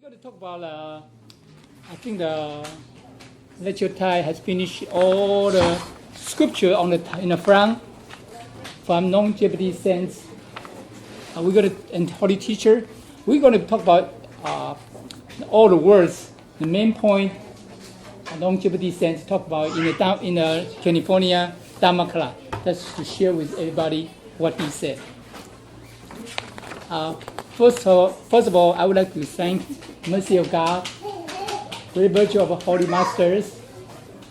going to talk about, I think the lecture Thai has finished all the scripture in the front from non-Jeopardy sense. We're going to, and Holy Teacher, we're going to talk about all the words. The main point, non-Jeopardy sense, talk about in the California Dharma class. That's to share with everybody what he said. First of all, I would like to thank mercy of God, great virtue of Holy Masters,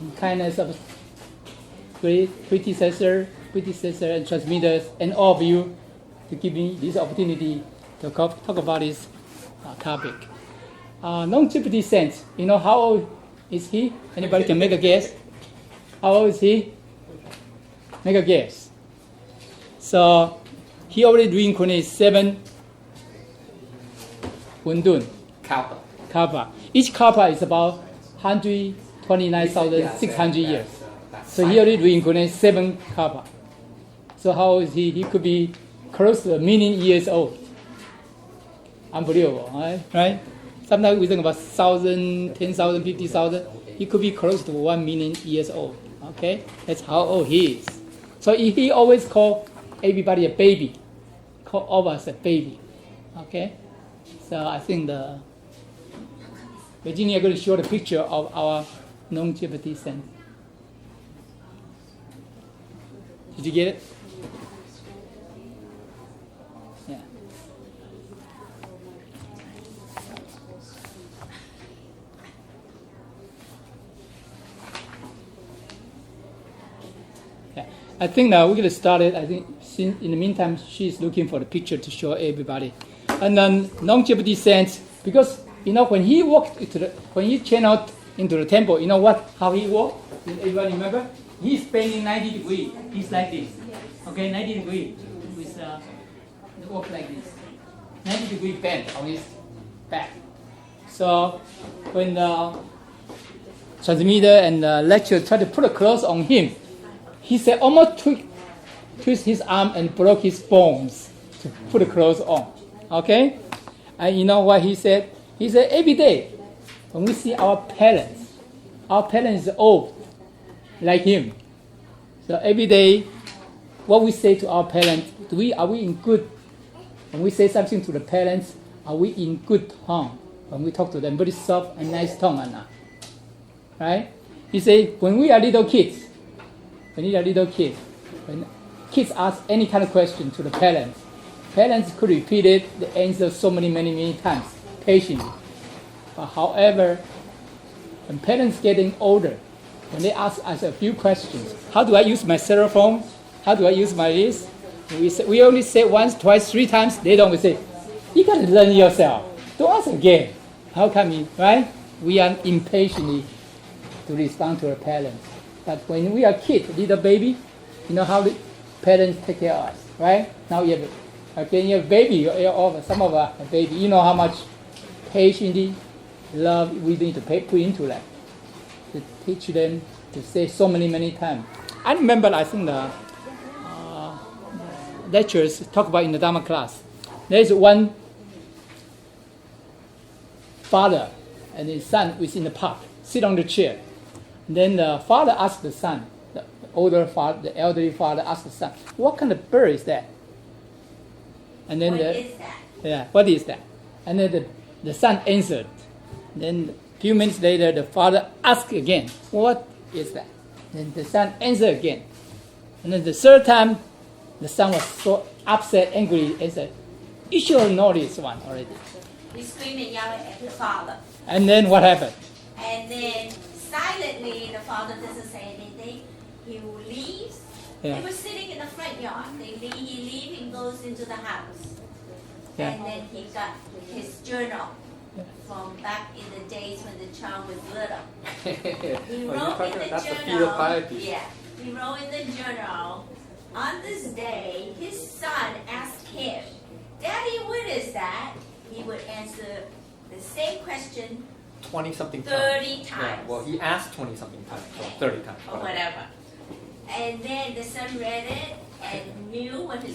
and kindness of great predecessor and transmitters, and all of you to give me this opportunity to talk about this topic. Non-Jeopardy sense. You know how old is he? Anybody can make a guess? How old is he? Make a guess. So he already reincarnated 7 Wundun. Kalpa. Each Kalpa is about 129,600 years. So he already reincarnated 7 Kalpa. So how old is he? He could be close to 1 million years old. Unbelievable, right? Sometimes we think about 1,000, 10,000, 50,000. He could be close to 1 million years old. Okay? That's how old he is. So he always called everybody a baby. Call all of us a baby. Okay? So I think Virginia is going to show the picture of our non-Jeopardy sense. Did you get it? Yeah. Yeah. I think now we're going to start it. I think in the meantime, she's looking for the picture to show everybody. And then non-Jeopardy sense, because when he walked when he channeled into the temple, you know how he walked? Everybody remember? He's bending 90 degrees. He's like this. Okay, 90 degrees with walk like this. 90 degree bend on his back. So when the transmitter and the lecturer tried to put a clothes on him, he said almost twist his arm and broke his bones to put the clothes on. Okay? And you know what he said? He said every day when we see our parents are old like him. So every day what we say to our parents, are we in good? When we say something to the parents, are we in good tone? When we talk to them, very soft and nice tone or not? Right? He said when we are little kids, when kids ask any kind of question to the parents could repeat it, the answer so many times, patiently. But however, when parents getting older, when they ask us a few questions, how do I use my cell phone? How do I use my this? We only say once, twice, 3 times. They don't say, you got to learn yourself. Don't ask again. How come right? We are impatiently to respond to our parents. But when we are kids, little baby, you know how the parents take care of us, right? Now you have a baby, some of us a baby. You know how much patiently love we need to put into that. To teach them, to say so many times. I remember, I think the lecturers talk about in the Dharma class. There's one father and his son was in the park, sit on the chair. And then the father asked the son, the elderly father asked the son, what kind of bird is that? And then what is that? And then the son answered. Then a few minutes later, the father asked again, what is that? Then the son answered again. And then the third time, the son was so upset, angry, and said, you should know this one already. He screamed and yelled at the father. And then what happened? And then silently, the father doesn't say anything. He leaves. Yeah. He was sitting in the front yard. He leaves and goes into the house. Yeah. And then he got his journal from back in the days when the child was little. He wrote in the journal. Yeah. He wrote in the journal. On this day, his son asked him, "Daddy, what is that?" He would answer the same question 20-something times. 30 times. Yeah, well, he asked 20-something times, so 30 times. Or whatever. And then the son read it and knew what he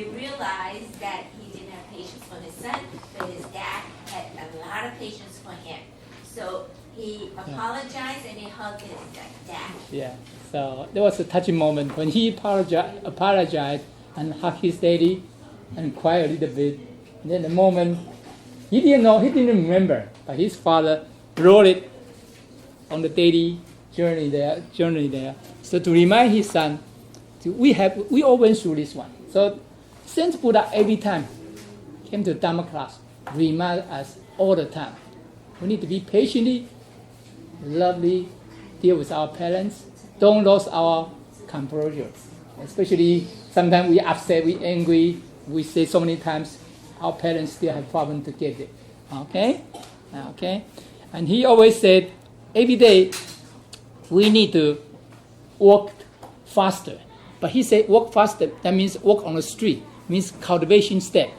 realized that he didn't have patience for his son, but his dad had a lot lot of patience for him. So he apologized and he hugged his dad. Yeah. So there was a touching moment when he apologized and hugged his daddy and cried a little bit. And then the moment he didn't know, he didn't remember, but his father wrote it on the daily journey there. So to remind his son, we all went through this one. So Saint Buddha every time came to Dharma class, remind us all the time. We need to be patiently, lovely, deal with our parents. Don't lose our composure. Especially sometimes we upset, we angry, we say so many times, our parents still have problem to get it. Okay? Okay? And he always said, every day we need to walk faster. But he said walk faster, that means walk on the street, means cultivation step.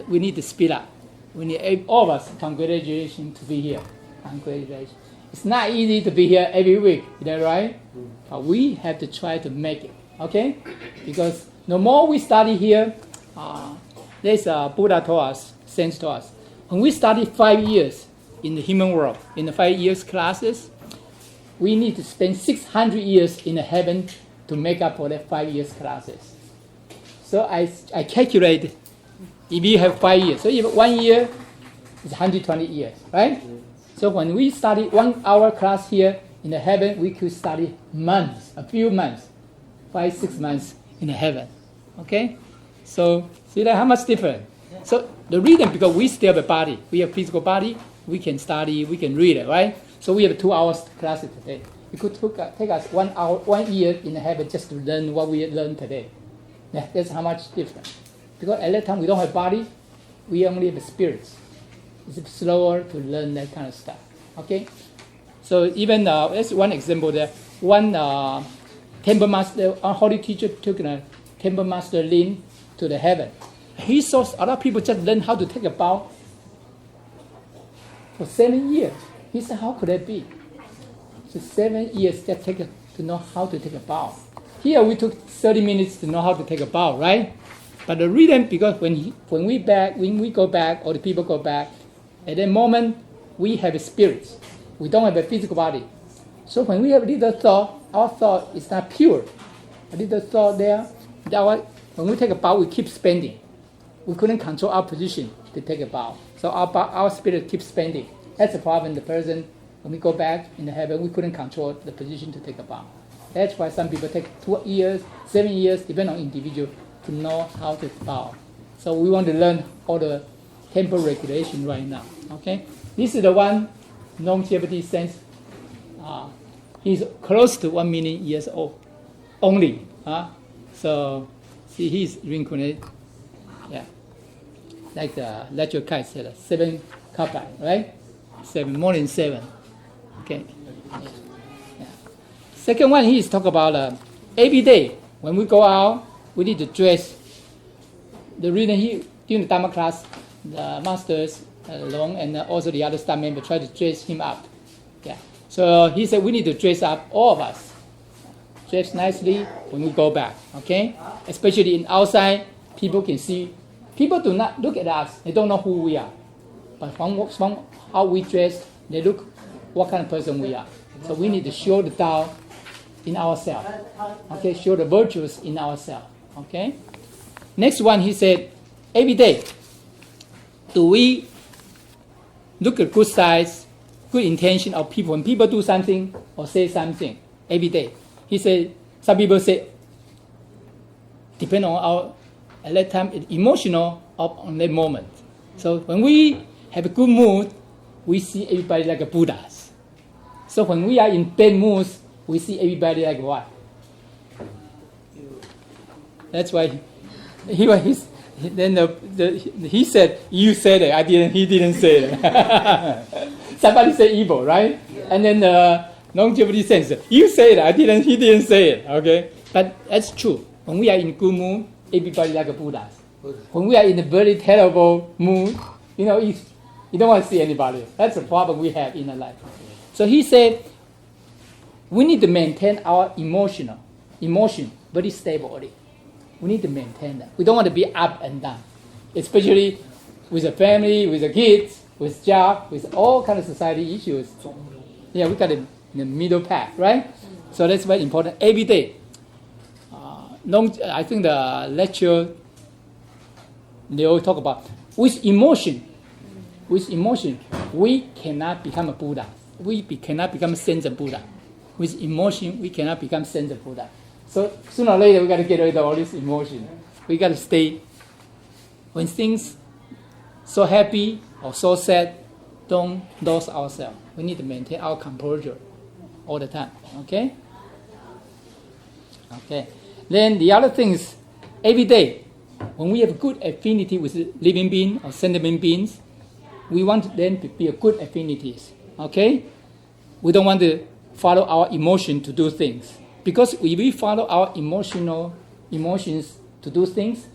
We need to speed up. We need all of us, congratulations to be here. Congratulations. It's not easy to be here every week, is that right? But we have to try to make it, okay? Because the more we study here, there's Buddha told us, saints told us, when we study 5 years in the human world, in the 5 years classes, we need to spend 600 years in the heaven to make up for the 5 years classes. So I calculate, if you have 5 years, so if 1 year is 120 years, right? So when we study 1 hour class here in the heaven, we could study months, a few months, 5-6 months in the heaven. Okay? So see that how much different? So the reason, because we still have a body, we have physical body, we can study, we can read it, right? So we have 2 hours class today. It could take us 1 hour, 1 year in the heaven just to learn what we learned today. Yeah, that's how much different. Because at that time we don't have body, we only have spirits. It's slower to learn that kind of stuff. Okay? So even, that's one example there. One temple master, our holy teacher took a temple master Lin to the heaven. He saw a lot of people just learn how to take a bow for 7 years. He said, how could that be? So 7 years just to know how to take a bow. Here we took 30 minutes to know how to take a bow, right? But the reason, because when we go back, or the people go back, at that moment we have a spirit. We don't have a physical body. So when we have a little thought, our thought is not pure. A little thought there, when we take a bow, we keep spending. We couldn't control our position to take a bow. So our spirit keeps spending. That's the problem. The person, when we go back in the heaven, we couldn't control the position to take a bow. That's why some people take 2 years, 7 years, depending on individual, to know how to bow. So we want to learn all the temple regulation right now. Okay, this is the one longevity sense. He's close to 1 million years old, only. So see, he's reincarnated. Yeah, like the lecture Kai said, 7 kappa, right? 7, more than 7. Okay. Yeah. Second one, he is talk about every day when we go out, we need to dress. The reason during the Dharma class, the masters along and also the other staff member try to dress him up. Yeah. So he said we need to dress up, all of us. Dress nicely when we go back. Okay. Especially in outside, people can see. People do not look at us. They don't know who we are. But from how we dress, they look what kind of person we are. So we need to show the Tao in ourselves. Okay. Show the virtues in ourselves. Okay. Next one, he said, every day, do we look at good sides, good intention of people when people do something or say something every day? He said, some people say, depend on our, at that time, emotional on that moment. So when we have a good mood, we see everybody like a Buddhas. So when we are in bad moods, we see everybody like what? That's why he said, you said it, he didn't say it. Somebody said evil, right? And then the longevity sense, you said it, he didn't say it, okay? But that's true. When we are in good mood, everybody like a Buddha. When we are in a very terrible mood, you don't want to see anybody. That's the problem we have in our life. So he said, we need to maintain our emotion very stable. We need to maintain that. We don't want to be up and down, especially with the family, with the kids. with job, with all kind of society issues. Yeah, we got the middle path, right? So that's very important. Every day. I think the lecture they all talk about with emotion. With emotion, we cannot become a Buddha. Cannot become sense of Buddha. With emotion, we cannot become sense of Buddha. So sooner or later, we got to get rid of all this emotion. We got to stay. When things so happy or so sad, don't lose ourselves. We need to maintain our composure all the time. Okay. Okay. Then the other thing is, every day, when we have good affinity with living beings or sentient beings, we want them to be a good affinities. Okay? We don't want to follow our emotion to do things. Because if we follow our emotions to do things,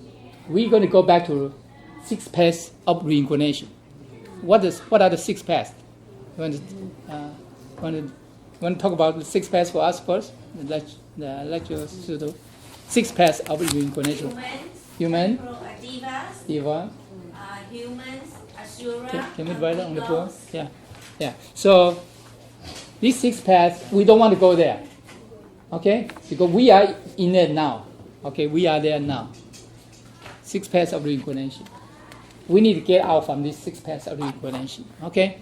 we're going to go back to 6 paths of reincarnation. What are the 6 paths? You want to talk about the 6 paths for us first? The lecture pseudo. 6 paths of reincarnation. Human. Diva. Humans. Asura. Can we write it on the board? Yeah. Yeah. So these 6 paths, we don't want to go there. Okay? Because we are in it now. Okay, we are there now. 6 paths of reincarnation. We need to get out from these 6 paths of reincarnation. Okay?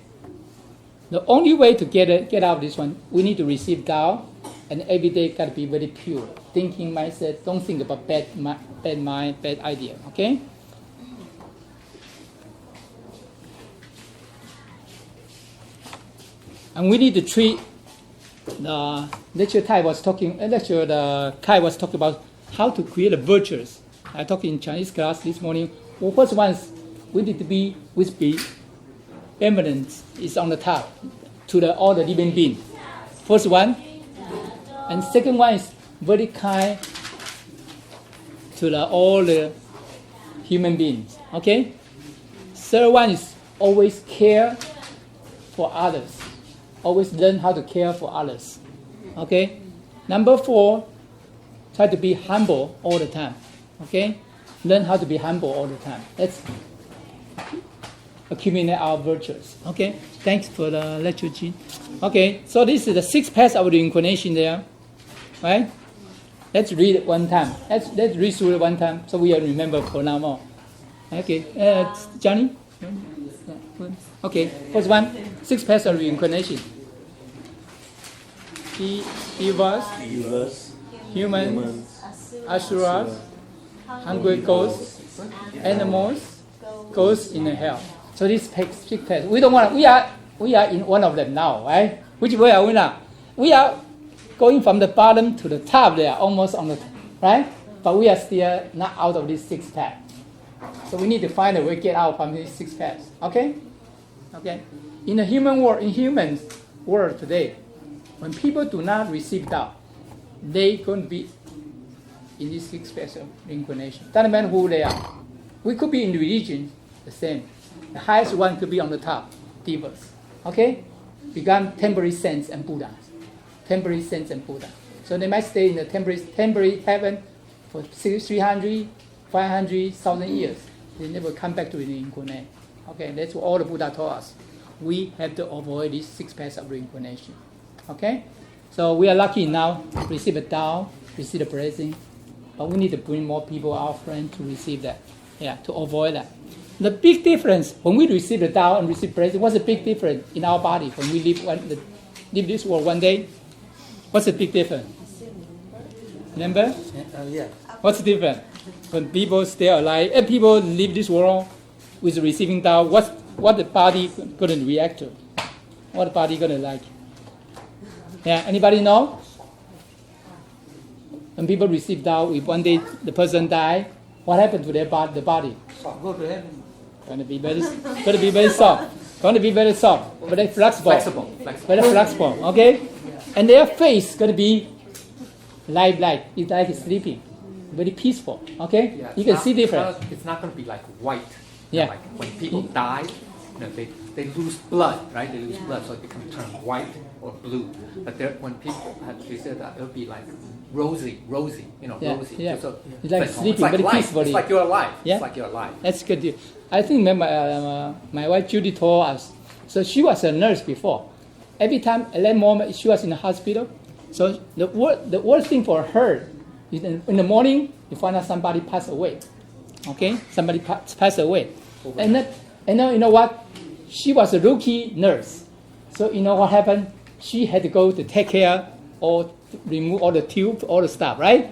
The only way to get out of this one, we need to receive Tao, and every day got to be very pure. Thinking mindset, don't think about bad mind, bad idea. Okay? And we need to treat the Kai was talking about how to create the virtues. I talked in Chinese class this morning. Well, first one is we need to be eminence is on the top to all the living beings. First one. And second one is very kind to all the human beings. Okay? Third one is always care for others. Always learn how to care for others. Okay? Number 4, try to be humble all the time. Okay? Learn how to be humble all the time. Let's accumulate our virtues. Okay? Thanks for the lecture, Jean. Okay, so this is the 6 paths of reincarnation there. Right? Let's read it one time. Let's read through it one time so we remember for now more. Okay, Johnny? Okay, first one, 6 paths of reincarnation. Evas, humans, asuras, hungry ghosts, animals, ghosts in the hell. So these 6 paths. We don't want. We are in one of them now, right? Which way are we now? We are going from the bottom to the top there, almost on the top, right? But we are still not out of these 6 paths. So we need to find a way to get out from these 6 paths. Okay? Okay. In the human world today, when people do not receive Tao, they going to be in these 6 paths of reincarnation. Doesn't matter who they are. We could be in religion, the same. The highest one could be on the top, divas. Okay? Become temporary saints and Buddhas. Temporary saints and Buddha. So they might stay in the temporary heaven for 300, 500,000 years. They never come back to reincarnate. Okay, that's what all the Buddha taught us. We have to avoid these 6 paths of reincarnation. Okay? So we are lucky now to receive a Tao, receive a blessing. But we need to bring more people, our friends, to receive that. Yeah, to avoid that. The big difference, when we receive the Tao and receive blessing, what's the big difference in our body when we leave this world one day? What's the big difference? Remember? Yeah. What's the difference? When people stay alive and people leave this world with receiving Tao, what the body going to react to? What the body going to like? Yeah, anybody know? When people receive Tao, if one day the person die, what happened to the body? Go to heaven. Going to be very soft. Going to be very soft, very flexible. Very flexible. Okay. And their face going to be lifelike. It's like sleeping, very peaceful. Okay, Yeah, you can see difference. It's not going to be like white. Yeah. Like when people die, they lose blood, right? They lose blood, so it becomes turn white or blue. But when people have, they said that it'll be like rosy, rosy. Yeah. So It's like sleeping it's like very life. peacefully. It's like you're alive. Yeah. It's like you're alive. That's good. I think my wife Judy told us. So she was a nurse before. Every time at that moment she was in the hospital. So the worst thing for her is in the morning you find out somebody passed away. Okay, somebody passed away, and then you know what? She was a rookie nurse. So you know what happened? She had to go to take care or remove all the tube, all the stuff, right?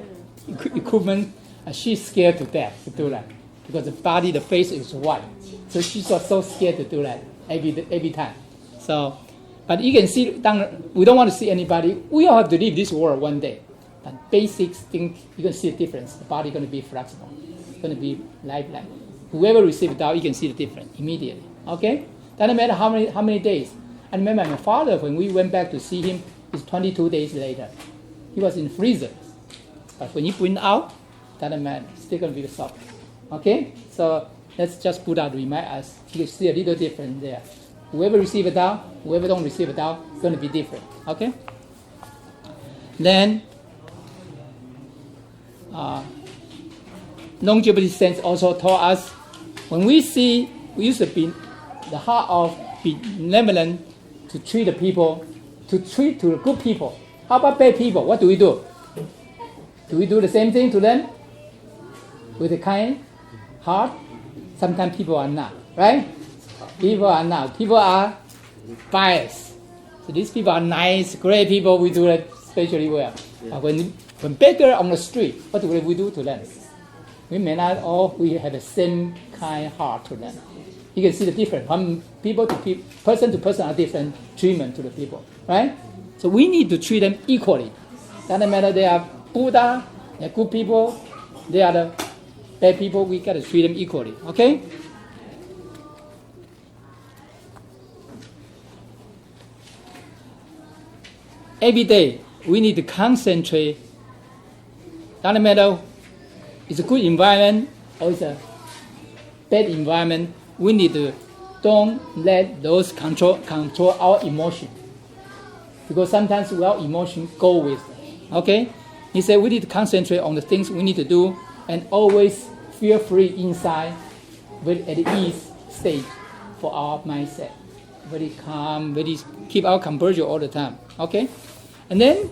Equipment. And she's scared to death to do that because the face is white. So she was so scared to do that every time. So, but you can see, we don't want to see anybody. We all have to leave this world one day. But basic thing, you can see the difference. The body going to be flexible. It's going to be lifelike. Whoever receives Tao, you can see the difference immediately. Okay? Doesn't matter how many days. I remember my father, when we went back to see him, it's 22 days later. He was in freezer. But when you bring out, doesn't matter. It's still going to be soft. Okay? So let's just put out to remind us. You can see a little difference there. Whoever receives Tao, whoever don't receive Tao, it's going to be different. Okay? Then, longevity sense also taught us when we used to be the heart of benevolent to treat the people, to treat to the good people. How about bad people? What do we do? Do we do the same thing to them with a kind heart? Sometimes people are not, right? People are not. People are biased. So these people are nice, great people. We do that especially well. When beggar on the street, what do we do to them? We may not all we have the same kind heart to them. You can see the difference. From people to people, person to person are different treatment to the people, right? So we need to treat them equally. Doesn't matter they are Buddha, they are good people, they are the bad people. We got to treat them equally. Okay. Every day we need to concentrate. Doesn't matter it's a good environment or it's a bad environment. We need to don't let those control our emotion, because sometimes our emotion go with it. Okay, he said we need to concentrate on the things we need to do and always feel free inside, very at ease state for our mindset. Very calm, very keep our composure all the time. Okay, and then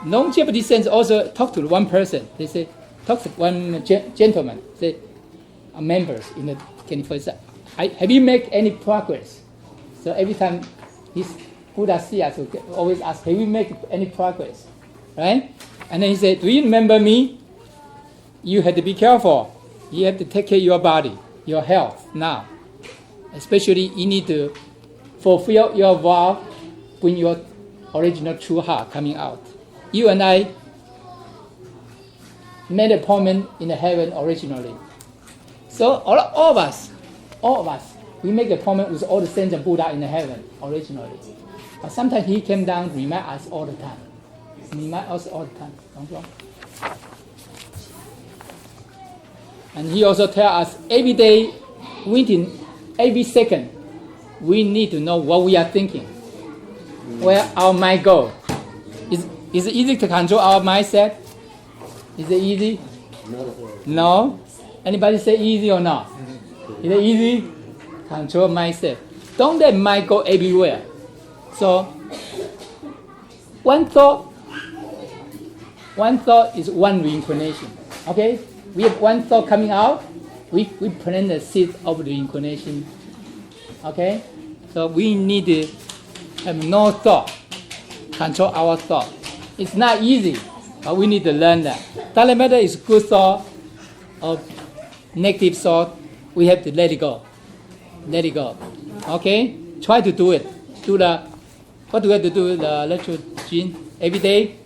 longevity sense also talk to one person. They say talk to one gentleman. Say members in the 21st. Have you made any progress? So every time his Buddha see us, always ask, have you made any progress? Right? And then he said, do you remember me? You have to be careful. You have to take care of your body, your health now. Especially you need to fulfill your vow when your original true heart coming out. You and I made an appointment in the heaven originally. So all of us, we make an appointment with all the saints and Buddha in the heaven originally. But sometimes he came down to remind us all the time. Don't wrong. And he also tells us every day, within every second, we need to know what we are thinking, where our mind goes. Is it easy to control our mindset? Is it easy? No? Anybody say easy or not? Is it easy? Control mindset. Don't let mind go everywhere. So, one thought is one reincarnation. Okay? We have one thought coming out, we plant the seed of the reincarnation. Okay? So we need to have no thought. Control our thought. It's not easy, but we need to learn that. Doesn't matter it's good thought or negative thought, we have to let it go. Let it go. Okay? Try to do it. What do we have to do? The lecture, Jean, every day?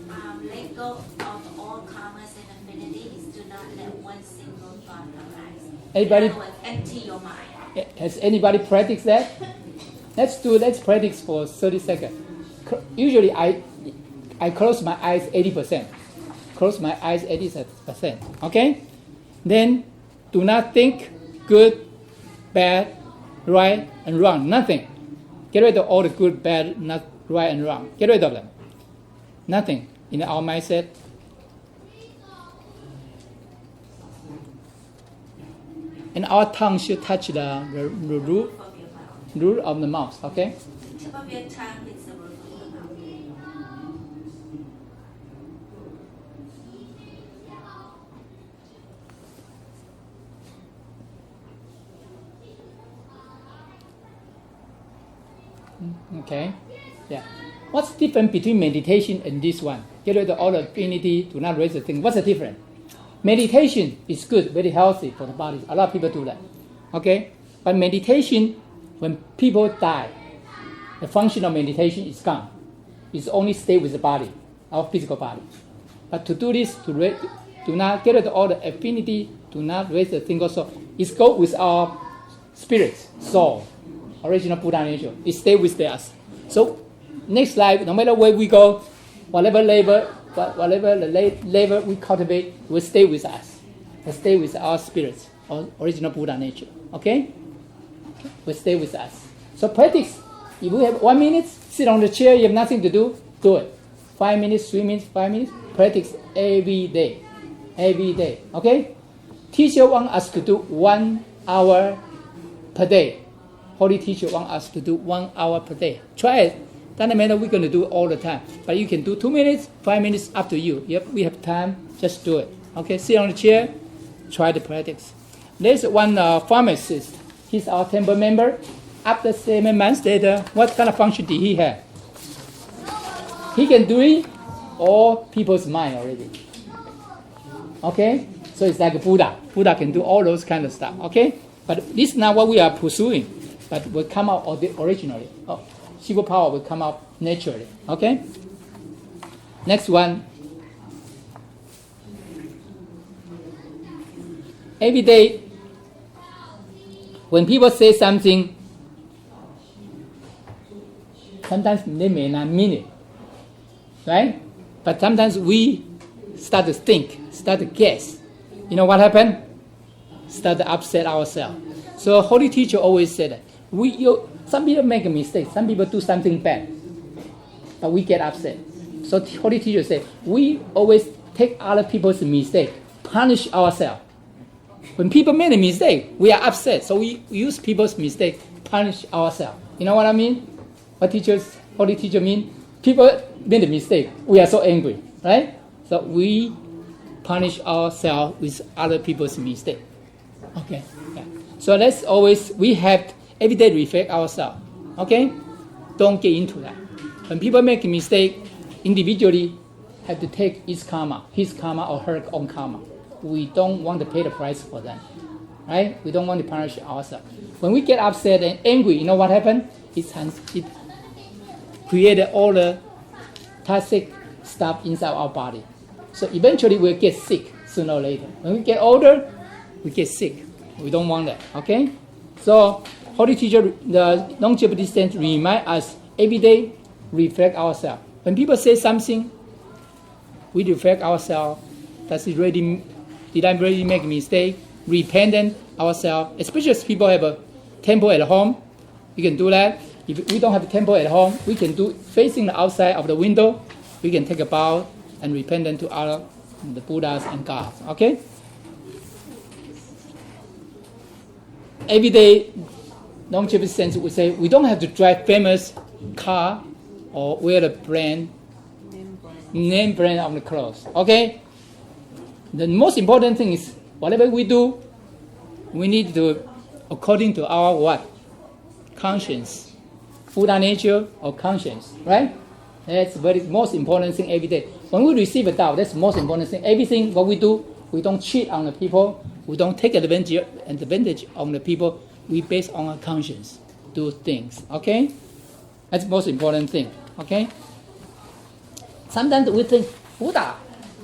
Let go of all karmas and affinities. Do not let one single thought arise. Anybody? In other words, empty your mind. Has anybody practiced that? Let's practice for 30 seconds. Usually I close my eyes 80%. Close my eyes 80%. Okay? Then do not think good, bad, right and wrong, nothing. Get rid of all the good, bad, not right and wrong. Get rid of them. Nothing in our mindset. And our tongue should touch the root of the mouth, okay? Tip of your tongue hits the roof of the mouth. Okay? Yeah. What's the difference between meditation and this one? Get rid of all the affinity, do not raise the thing. What's the difference? Meditation is good, very healthy for the body. A lot of people do that. Okay? But meditation, when people die, the function of meditation is gone. It's only stay with the body, our physical body. But to do this, do not get rid of all the affinity, do not raise the thing also. It go with our spirit, soul, original Buddha nature. It stay with us. So next life, no matter where we go, whatever labor we cultivate will stay with us. Will stay with our spirits, our original Buddha nature. Okay? Will stay with us. So practice. If you have 1 minute, sit on the chair, you have nothing to do, do it. 5 minutes, 3 minutes, 5 minutes. Practice every day. Every day. Okay? Teacher wants us to do 1 hour per day. Holy teacher wants us to do 1 hour per day. Try it. Doesn't matter we're going to do it all the time. But you can do 2 minutes, 5 minutes, up to you. If we have time, just do it. Okay? Sit on the chair. Try the practice. There's one pharmacist. He's our temple member. After 7 months later, what kind of function did he have? He can do it all people's mind already. Okay? So it's like a Buddha. Buddha can do all those kind of stuff. Okay? But this is not what we are pursuing. But will come out originally. Oh, Shiva power will come out naturally. Okay? Next one. Every day, when people say something, sometimes they may not mean it, right? But sometimes we start to think, start to guess. You know what happened? Start to upset ourselves. So Holy Teacher always said that some people make a mistake, some people do something bad, but we get upset. So Holy Teacher said, we always take other people's mistake, punish ourselves. When people make a mistake, we are upset. So we use people's mistake, punish ourselves. You know what I mean? What Holy Teacher mean? People made a mistake. We are so angry, right? So we punish ourselves with other people's mistake. Okay. Yeah. So let's always, we have every day reflect ourselves. Okay? Don't get into that. When people make a mistake, individually have to take his karma or her own karma. We don't want to pay the price for them. Right? We don't want to punish ourselves. When we get upset and angry, you know what happened? It created all the toxic stuff inside our body. So eventually we'll get sick sooner or later. When we get older, we get sick. We don't want that. Okay? So Holy Teacher, the longevity sense remind us every day, reflect ourselves. When people say something, we reflect ourselves. Did I really make a mistake? Repentant ourselves. Especially if people have a temple at home, you can do that. If we don't have a temple at home, we can do facing the outside of the window. We can take a bow and repent to the Buddhas and gods. Okay? Every day, longevity sense would say we don't have to drive famous car or wear the name brand of the clothes. Okay? The most important thing is whatever we do, we need to, according to our what? Conscience. Buddha nature or conscience, right? That's the very most important thing every day. When we receive a Tao, that's the most important thing. Everything what we do, we don't cheat on the people. We don't take advantage on the people. We base on our conscience, do things. Okay? That's the most important thing. Okay? Sometimes we think, Buddha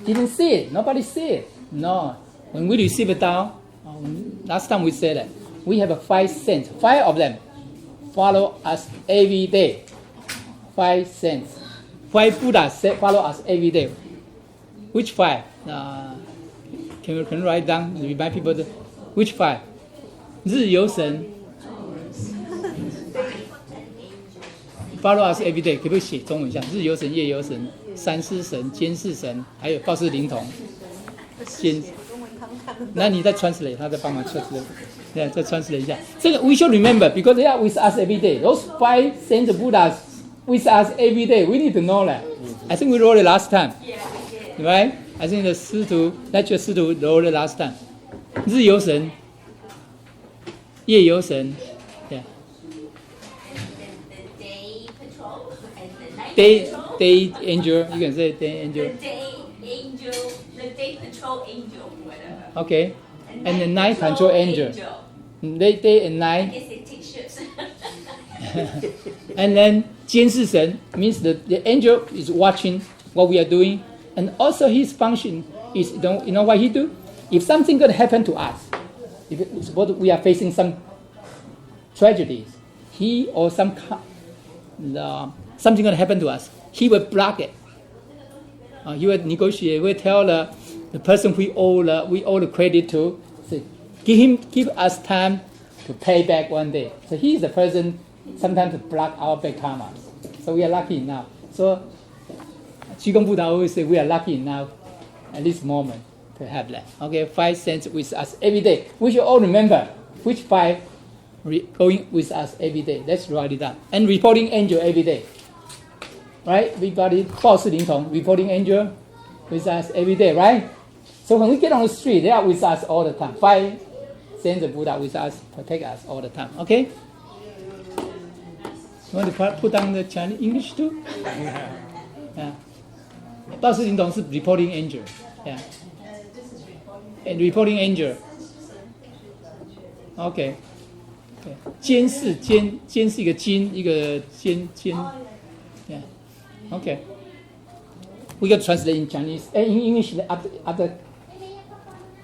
didn't see it. Nobody see it. No. When we receive a Tao, last time we said that, we have 5 senses. 5 of them follow us every day. 5 senses. 5 Buddhas follow us every day. Which 5? Can you write down? Remind people which 5? 日游神, follow us every day，可不可以写中文一下？日游神、夜游神、三尸神、监视神，还有报事灵童。那你再 translate， 他再帮忙 translate， 对，再 translate 一下。这个 we should remember because they are with us every day. Those 5 saints Buddhas with us every day. We need to know that. I think we wrote it last time. Yeah, we did. Right? I think the 师徒 lecture 师徒 wrote it last time. 日游神、夜游神。The day patrol and the night Day, patrol. day angel, you can say day angel. The day angel, the day patrol angel, whatever. Okay. And the night control angel. Day and I night. guess they take shifts. And then 监视神 means the angel is watching what we are doing. And also his function is, you know what he do? If something could happen to us, if suppose we are facing some tragedies, he or something going to happen to us, he will block it. He will negotiate. Will tell the person we owe the credit to, say, give us time to pay back one day. So he is the person sometimes to block our bad karma. So we are lucky enough. So Qigong Buddha always say we are lucky enough at this moment to have that. Okay, 5 saints with us every day. We should all remember which 5 going with us every day. Let's write it down. And reporting angel every day. Right? Everybody, 报事灵童, reporting angel with us every day, right? So when we get on the street, they are with us all the time. 5 saints of Buddha with us, protect us all the time. Okay? You want to put down the Chinese English too? Yeah. 报事灵童是 reporting angel. Yeah. And reporting angel. Okay. 监视是一个监，一个监。Yeah. Okay. We can translate in Chinese, in English after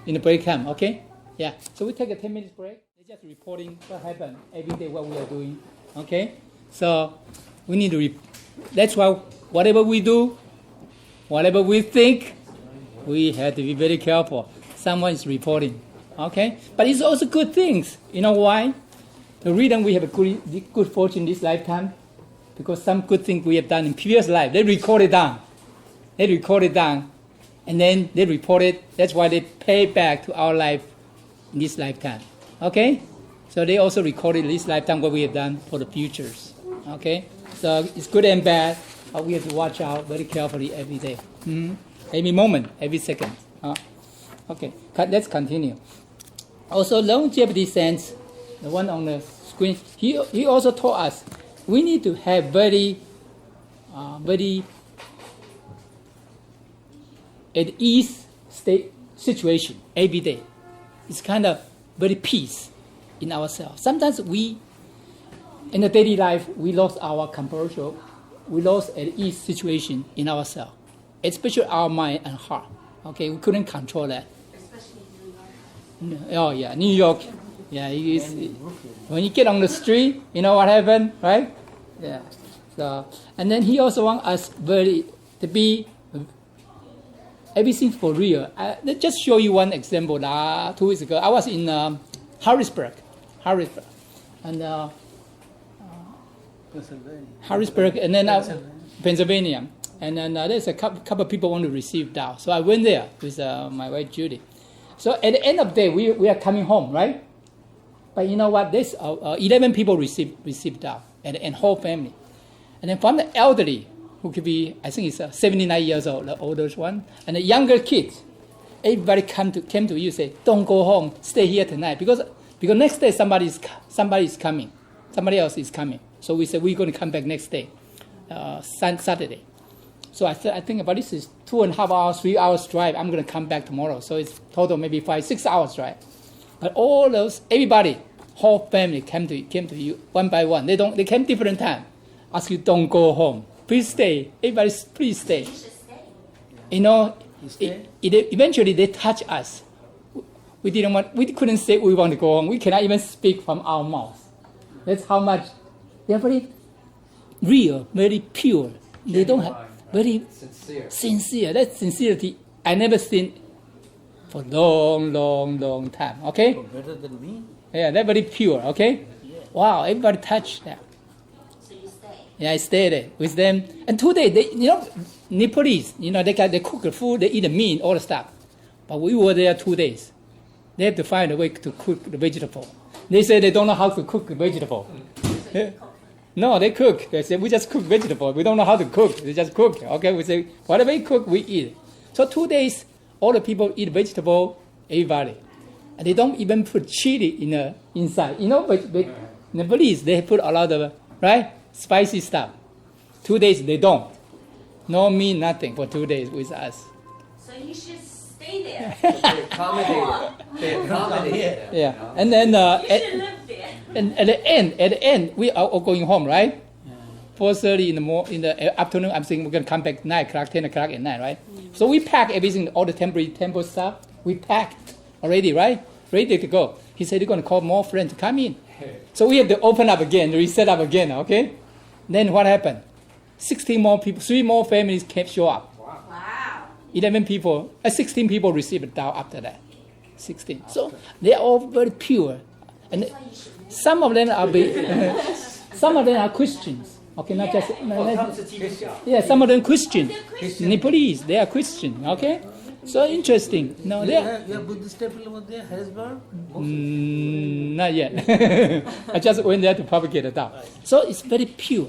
in the break time. Okay. Yeah. So we take a 10 minutes break. They're just reporting what happened every day, what we are doing. Okay. So we need to. That's why whatever we do, whatever we think, we have to be very careful. Someone is reporting. Okay. But it's also good things. You know why? The reason we have a good fortune this lifetime, because some good things we have done in previous life, they record it down. And then they report it. That's why they pay back to our life in this lifetime. Okay? So they also recorded this lifetime what we have done for the futures. Okay? So it's good and bad, but we have to watch out very carefully every day. Every moment, every second. Okay, let's continue. Also, longevity sense, the one on the screen, he also taught us we need to have very at ease state situation every day. It's kind of very peace in ourselves. Sometimes we, in the daily life, we lost our composure, we lost at ease situation in ourselves, especially our mind and heart. Okay, we couldn't control that. Especially New York. Oh yeah, New York. Yeah, when you get on the street, you know what happened, right? Yeah. So, and then he also wants us to be everything for real. Let's just show you one example. 2 weeks ago, I was in Harrisburg, and Harrisburg, and then Pennsylvania, and then there's a couple of people want to receive Tao. So I went there with my wife Judy. So at the end of the day, we are coming home, right? But you know what? There's 11 people received Tao, and whole family. And then from the elderly, who could be, I think it's 79 years old, the oldest one, and the younger kids, everybody came to you and say, don't go home, stay here tonight, because next day somebody is coming, somebody else is coming. So we said we're going to come back next day, Saturday. So I think about this is 2.5 hours, 3 hours drive. I'm going to come back tomorrow. So it's total maybe 5-6 hours drive. But all those, everybody, whole family came to you one by one. They came different time. Ask you, don't go home. Please stay. Everybody, please stay. You know, eventually they touch us. We couldn't say we want to go home. We cannot even speak from our mouth. That's how much they are very real, very pure. They don't have very sincere. That sincerity I never seen for long time. Okay? Better than me. Yeah, they're very pure. Okay? Yeah. Wow, everybody touched that. So you stay. Yeah, I stayed there with them. And today, Nepalese, they cook the food, they eat the meat, all the stuff. But we were there 2 days. They have to find a way to cook the vegetable. They say they don't know how to cook the vegetable. Yeah. No, they cook. They say, we just cook vegetable. We don't know how to cook. They just cook. Okay, we say, whatever we cook, we eat. So 2 days, all the people eat vegetable, everybody. And they don't even put chili inside. But Nepalese, they put a lot of, spicy stuff. 2 days, they don't. No meat, nothing for 2 days with us. So you should stay there. They accommodate. Yeah. And then You should live there. and at the end, we are all going home, right? 4:30 in the afternoon. I'm saying we're gonna come back 9 o'clock, 10 o'clock at night, right? So we pack everything, all the temple stuff. We packed already, right? Ready to go. He said he's gonna call more friends to come in. So we have to open up again, reset up again, okay? Then what happened? 16 more people, 3 more families show up. Wow. 16 people received Tao after that. 16. So they are all very pure. And some of them are Christians. Okay, not just some of them Christian. Nepalese, they are Christian. Okay, so interesting. No, they are. You have Buddhist temple over there, Harrisburg? Not yet. I just went there to propagate the Tao. So it's very pure.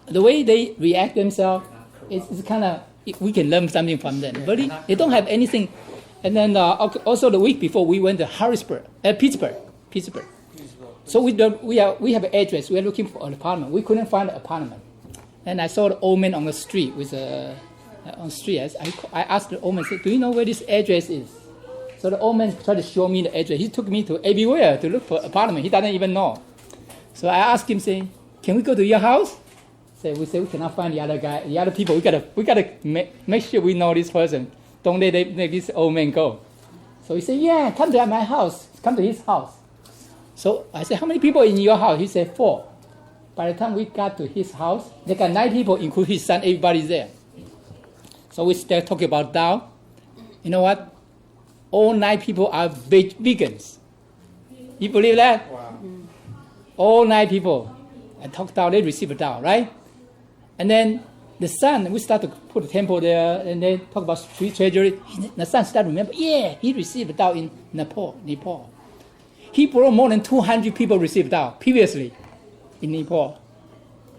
The way they react themselves, it's kind of, we can learn something from them. But they don't have anything. And then also the week before we went to Pittsburgh. So we have an address. We are looking for an apartment. We couldn't find an apartment. And I saw the old man on the street on the street. I asked the old man, do you know where this address is? So the old man tried to show me the address. He took me to everywhere to look for an apartment. He doesn't even know. So I asked him, saying, can we go to your house? We say we cannot find the other guy, the other people. We gotta make sure we know this person. Don't let this old man go. So he said, yeah, come to my house. Come to his house. So I said, how many people in your house? He said, 4. By the time we got to his house, they got 9 people, including his son. Everybody's there. So we start talking about Tao. You know what? All 9 people are vegans. You believe that? Wow. All 9 people. I talked Tao, they receive Tao, right? And then the son, we start to put a temple there, and then talk about street treasury. The son started to remember, yeah, he received Tao in Nepal. He brought more than 200 people received Tao previously in Nepal.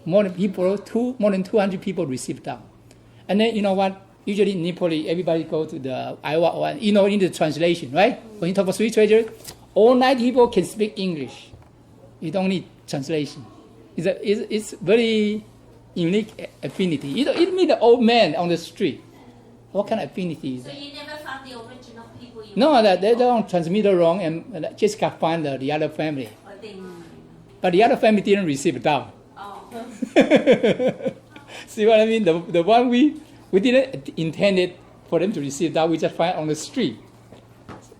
More than 200 people received Tao. And then, you know what? Usually in Nepal, everybody go to the Iowa, or, in the translation, right? When you talk about street treasury, all 9 people can speak English. You don't need translation. It's very unique affinity. You meet the old man on the street. What kind of affinity is So that? you never found the original people you No, they don't transmit it wrong, and just got find the other family. Or they, But the other family didn't receive Tao. oh. See what I mean? The one we didn't intend it for them to receive Tao. We just find on the street.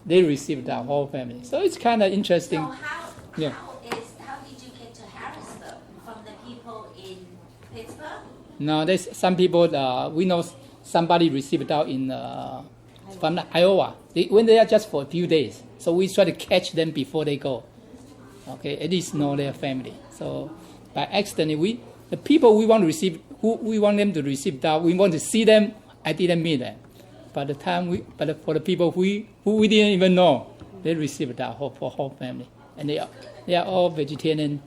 They received Tao, whole family. So it's kind of interesting. So how Yeah. how did you get to Harrisburg from the people in Pittsburgh? No, there's some people, we know somebody received Tao from Iowa. They went there just for a few days. So we try to catch them before they go. Okay, at least know their family. So by accident, the people we want to receive, who we want them to receive Tao, we want to see them, I didn't meet them. But for the people who we didn't even know, they received Tao for whole family. And they are all vegetarian.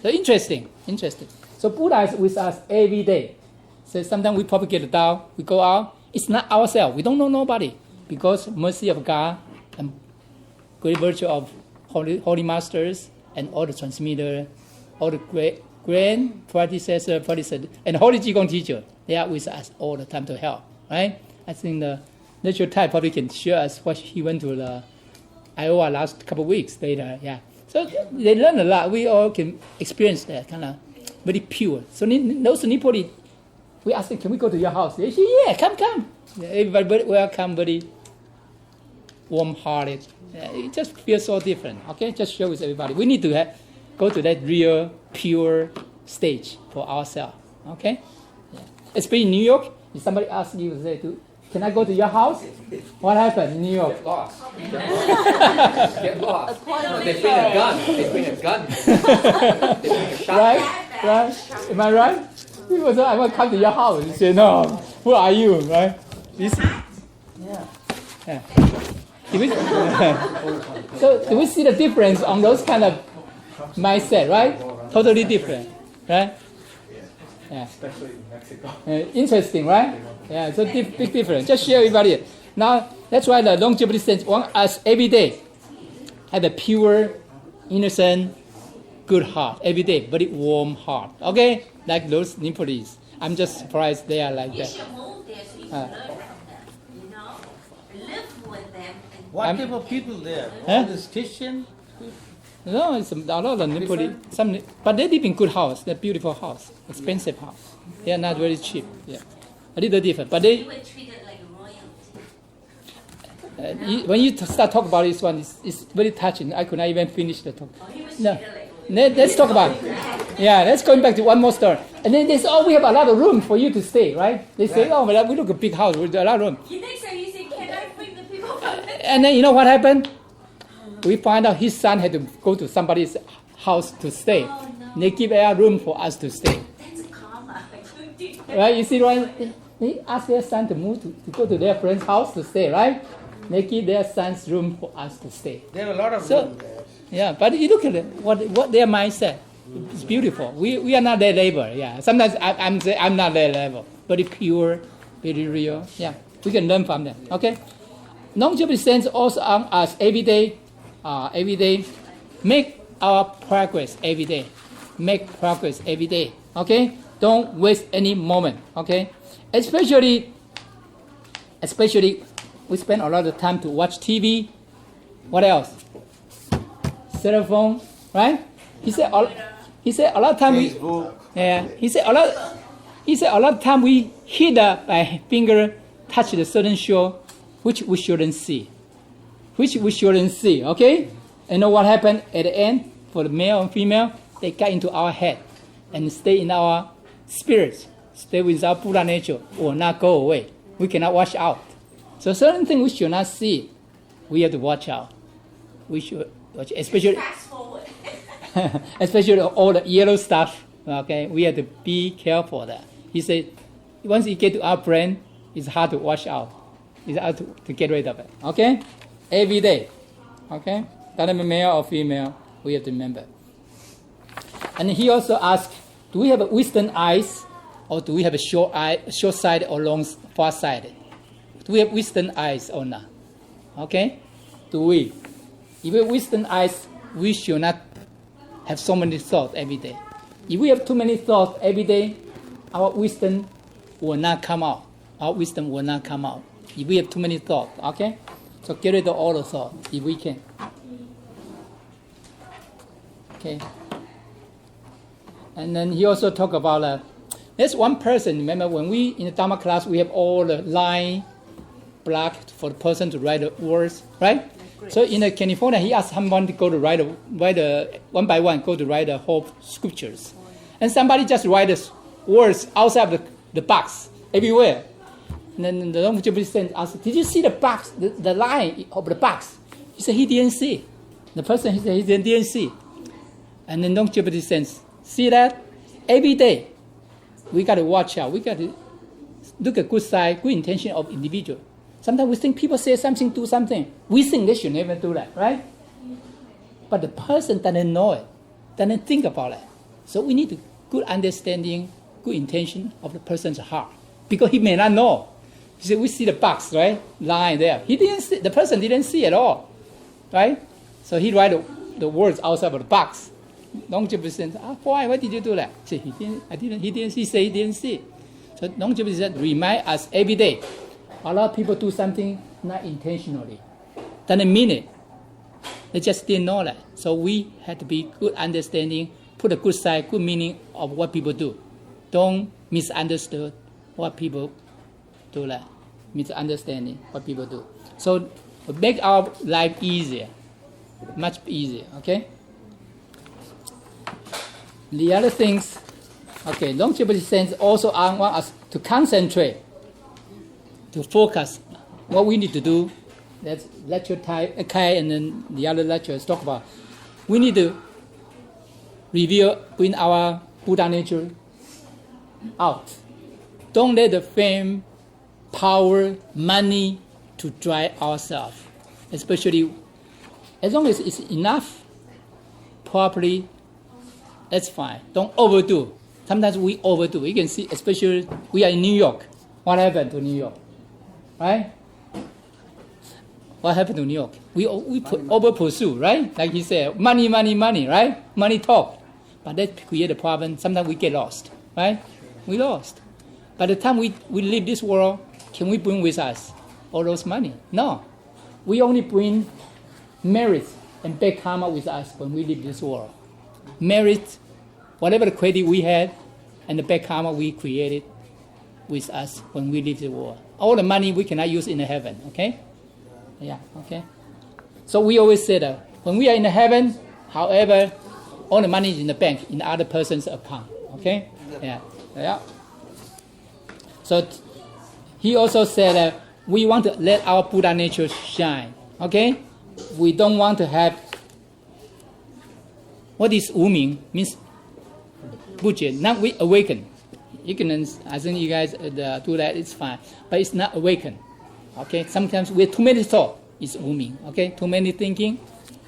So interesting. So Buddha is with us every day. So sometimes we propagate the Tao, we go out. It's not ourselves. We don't know nobody. Because mercy of God and great virtue of holy masters and all the transmitter, all the grand predecessor, and holy Qigong teacher, they are with us all the time to help. Right? I think the natural type probably can share us what he went to the Iowa last couple of weeks later. Yeah. So they learn a lot. We all can experience that kind of very pure. So those Nepali, we asked them, can we go to your house? They say, yeah, come. Everybody welcome, very warm-hearted. It just feels so different. Okay, just share with everybody. We need to go to that real, pure stage for ourselves. Okay? Yeah. Especially in New York, if somebody asks you, say, can I go to your house? What happened in New York? Get lost. Get lost. No, they bring a gun. They bring a shotgun. Right? Right? Am I right? People say, I want to come to your house. You say, no, who are you? Right? This, Yeah. yeah. Do we, so do we see the difference on those kind of mindset, right? Totally different, right? Yeah. Especially in Mexico. Interesting, right? Yeah, so big difference. Just share everybody. Now, that's why the longevity sense want us every day have a pure, innocent, good heart. Every day, very warm heart. Okay? Like those Nepalese. I'm just surprised they are like You that. should move there so you can learn from them. You know, live with them. And What I'm- type of people there? Huh? All these Christian? No, it's a lot of Nepalese. Some, but they live in good house. They're beautiful house, expensive house. They are not very cheap. Yeah, a little different. But you they, were treated like royalty. when you start talk about this one, it's very touching. I could not even finish the talk. Oh, he was No. treated like royalty. Let's talk about it. Yeah, let's go back to one more story. And then they say, oh, we have a lot of room for you to stay, right? They say, oh, well, we look a big house with a lot of room. You next time you say, can I bring the people from the And then you know what happened? We find out his son had to go to somebody's house to stay. Oh, no. They give a room for us to stay. That's karma. You did that. Right? You see, right? They ask their son to move to go to their friend's house to stay, right? They give their son's room for us to stay. There are a lot of So- room there. Yeah, but you look at it, what their mindset. It's beautiful. We are not their labor. Yeah, sometimes I'm not their level. Very pure, very real. Yeah, we can learn from them. Okay, longevity sense also on us every day. Every day, make our progress every day. Make progress every day. Okay, don't waste any moment. Okay, especially we spend a lot of time to watch TV. What else? Cell phone, right? He said a lot of time we Facebook. yeah. He said a lot of time we hit by finger touch the certain shore which we shouldn't see. Okay? And know what happened at the end for the male and female? They get into our head and stay in our spirits, stay with our Buddha nature, will not go away. We cannot watch out. So certain things we should not see. We have to watch out. We should watch, especially Fast forward. especially all the yellow stuff. Okay, we have to be careful of that. He said, once you get to our brain, it's hard to wash out. It's hard to get rid of it. Okay, every day. Okay, doesn't matter male or female, we have to remember. And he also asked, do we have a wisdom eyes, or do we have a short sighted or long far sighted? Do we have wisdom eyes or not? Okay, do we? If we have wisdom eyes, we should not have so many thoughts every day. If we have too many thoughts every day, our wisdom will not come out. Our wisdom will not come out. If we have too many thoughts, okay? So get rid of all the thoughts if we can. Okay. And then he also talked about there's one person. Remember when we in the Dharma class we have all the line blocked for the person to write the words, right? So in California, he asked someone to go to write one by one, go to write the whole scriptures, and somebody just write the words outside of the box everywhere. And then the Longevity Saint asked, "Did you see the box, the line of the box?" He said he didn't see. The person he said he didn't see. And then Longevity Saint see that every day. We got to watch out. We got to look at good side, good intention of individual. Sometimes we think people say something, do something. We think they should never do that, right? But the person doesn't know it, doesn't think about it. So we need good understanding, good intention of the person's heart. Because he may not know. He said, we see the box, right? Line there. He didn't see, the person didn't see at all, right? So he write the words outside of the box. Longevity said, why? Why did you do that? He said, he didn't see, say he didn't see. So Longevity said, remind us every day. A lot of people do something not intentionally. Doesn't mean it. They just didn't know that. So we have to be good understanding, put a good side, good meaning of what people do. Don't misunderstand what people do that. Misunderstanding what people do. So make our life easier, much easier, okay? The other things, okay, Longevity sense also want us to concentrate, to focus what we need to do. That's lecture type, okay, and then the other lectures talk about. We need to review in our Buddha nature out. Don't let the fame, power, money to drive ourselves. Especially, as long as it's enough, properly, that's fine. Don't overdo. Sometimes we overdo. You can see, especially we are in New York. What happened to New York? Right? What happened to New York? We over pursue, right? Like he said, money, money, money, right? Money talk. But that create a problem. Sometimes we get lost, right? We lost. By the time we leave this world, can we bring with us all those money? No. We only bring merit and bad karma with us when we leave this world. Merit, whatever the credit we had, and the bad karma we created with us when we leave the world. All the money we cannot use in the heaven, okay? Yeah, okay. So we always say that when we are in the heaven, however, all the money is in the bank, in the other person's account, okay? Yeah, yeah. So he also said that we want to let our Buddha nature shine, okay? We don't want to have, what is Wu-Ming? Means Buddha, not we awaken. Ignorance, I think you guys do that, it's fine. But it's not awakened. Okay? Sometimes we have too many thoughts, it's Wu-Ming. Okay? Too many thinking.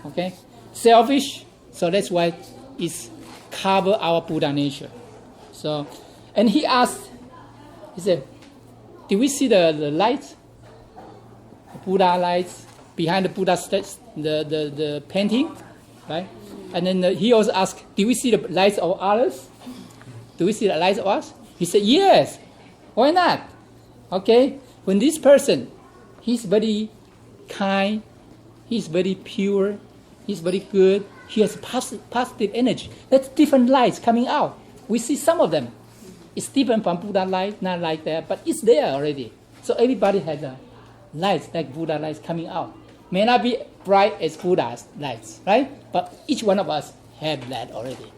Okay? Selfish, so that's why it's cover our Buddha nature. So, and he asked, he said, did we see the lights? The Buddha lights behind the Buddha the painting? Right? And then he also asked, did we see the lights of others? Do we see the lights of us? He said, yes. Why not? Okay? When this person, he's very kind, he's very pure, he's very good, he has positive energy. That's different lights coming out. We see some of them. It's different from Buddha light, not like that, but it's there already. So everybody has a lights like Buddha lights coming out. May not be bright as Buddha's lights, right? But each one of us have that already.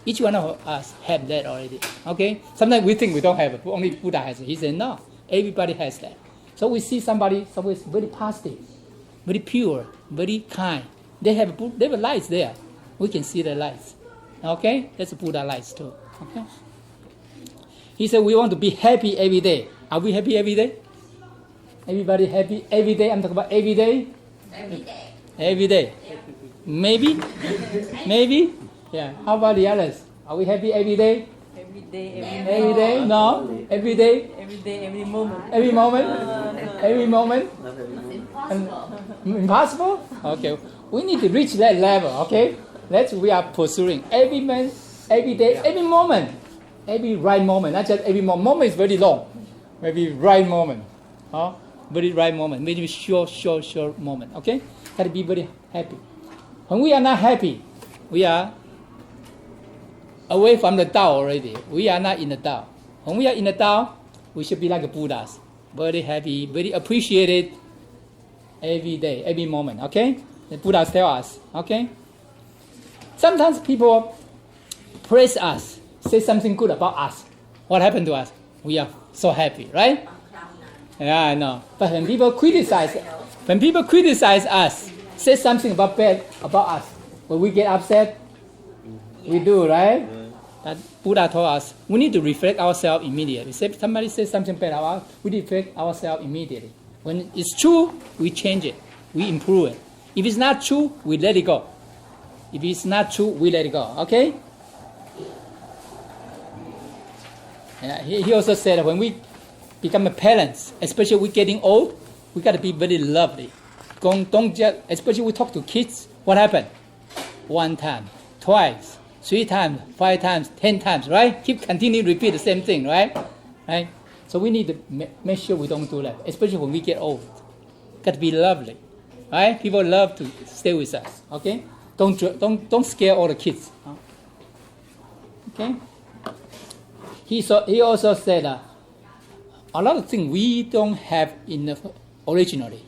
Each one of us have that already. Okay? Sometimes we think we don't have it, but only Buddha has it. He said, no, everybody has that. So we see somebody who is very positive, very pure, very kind. They have lights there. We can see the lights. Okay? That's Buddha lights too. Okay? He said, we want to be happy every day. Are we happy every day? Everybody happy every day? I'm talking about every day? Every day. Every day. Maybe? Maybe? Yeah. How about the others? Are we happy every day? Every day, Every day? No. Every day? every day, every moment. Every moment? Every moment? It's impossible. Impossible? Okay. We need to reach that level, okay? That's what we are pursuing. Every man, every day, every moment. Every right moment. Not just every moment. Moment is very long. Maybe right moment. Huh? Very right moment. Maybe short moment. Okay? Got to be very happy. When we are not happy, we are away from the Tao already. We are not in the Tao. When we are in the Tao, we should be like the Buddhas. Very happy, very appreciated every day, every moment. Okay? The Buddhas tell us. Okay? Sometimes people praise us, say something good about us. What happened to us? We are so happy, right? Yeah, I know. But when people criticize us, say something bad about us, when we get upset, we do, right? That Buddha told us we need to reflect ourselves immediately. If somebody says something bad about us, we reflect ourselves immediately. When it's true, we change it, we improve it. If it's not true, we let it go. If it's not true, we let it go. Okay? Yeah, he also said that when we become a parents, especially we're getting old, we got to be very lovely. Don't just, especially we talk to kids. What happened? 1 time, twice, 3 times, 5 times, 10 times, right? Keep continuing to repeat the same thing, right? Right? So we need to make sure we don't do that, especially when we get old. Got to be lovely, right? People love to stay with us. Okay? Don't scare all the kids. Huh? Okay? He also said a lot of things we don't have originally.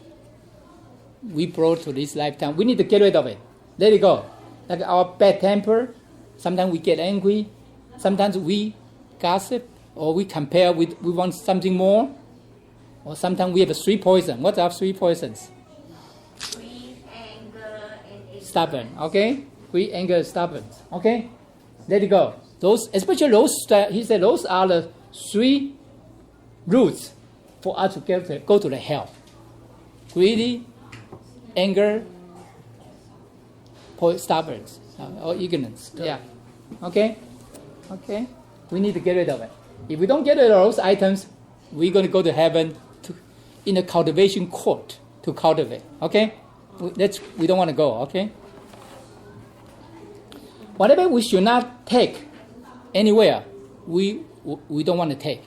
We brought to this lifetime. We need to get rid of it. Let it go. Like our bad temper. Sometimes we get angry. Sometimes we gossip, or we compare with. We want something more. Or sometimes we have a 3 poison. What are 3 poisons? Greed, anger, and ignorance. Stubborn. Okay. Greed, anger, stubborn. Okay. Let it go. Those, especially those, he said those are the 3 roots for us to go to the hell. Greedy, anger, stubbornness, or ignorance. Yeah. Okay? Okay? We need to get rid of it. If we don't get rid of those items, we're going to go to heaven in a cultivation court to cultivate. Okay? We don't want to go. Okay? Whatever we should not take anywhere, we don't want to take.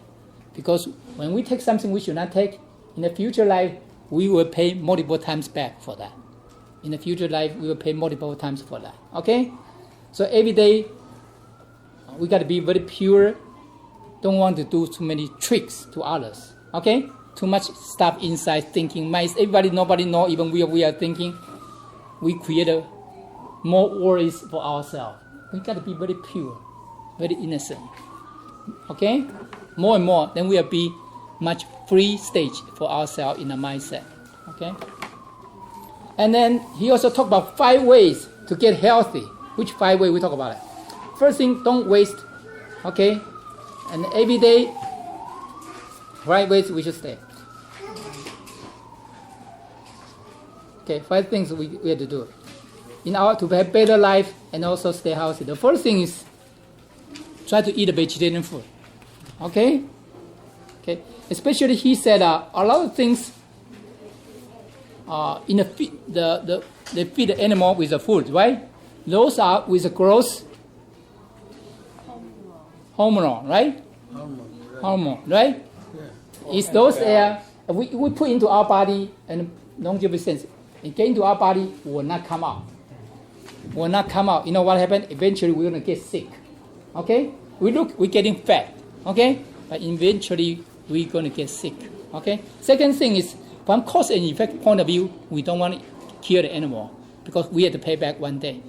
Because when we take something we should not take, in the future life, we will pay multiple times back for that. In the future life, we will pay multiple times for that. Okay? So every day, we got to be very pure. Don't want to do too many tricks to others. Okay? Too much stuff inside thinking. Nobody know, even we are thinking. We create more worries for ourselves. We got to be very pure, very innocent. Okay? More and more, then we will be much free stage for ourselves in the mindset. Okay? And then he also talked about 5 ways to get healthy. Which 5 ways we talk about it? First thing, don't waste. Okay? And every day, right ways we should stay. Okay, 5 things we have to do in order to have better life and also stay healthy. The first thing is try to eat a vegetarian food. Okay? Okay. Especially he said a lot of things in the feed, they feed the animal with the food, right? Those are with the growth hormone, right? Hormone, right? Yeah. It's those we put into our body and longevity sense. It get into our body will not come out. Will not come out. You know what happened? Eventually we're gonna get sick. Okay? We're getting fat. Okay? But eventually we're gonna get sick. Okay? Second thing is from cause and effect point of view, we don't want to kill the animal because we have to pay back one day.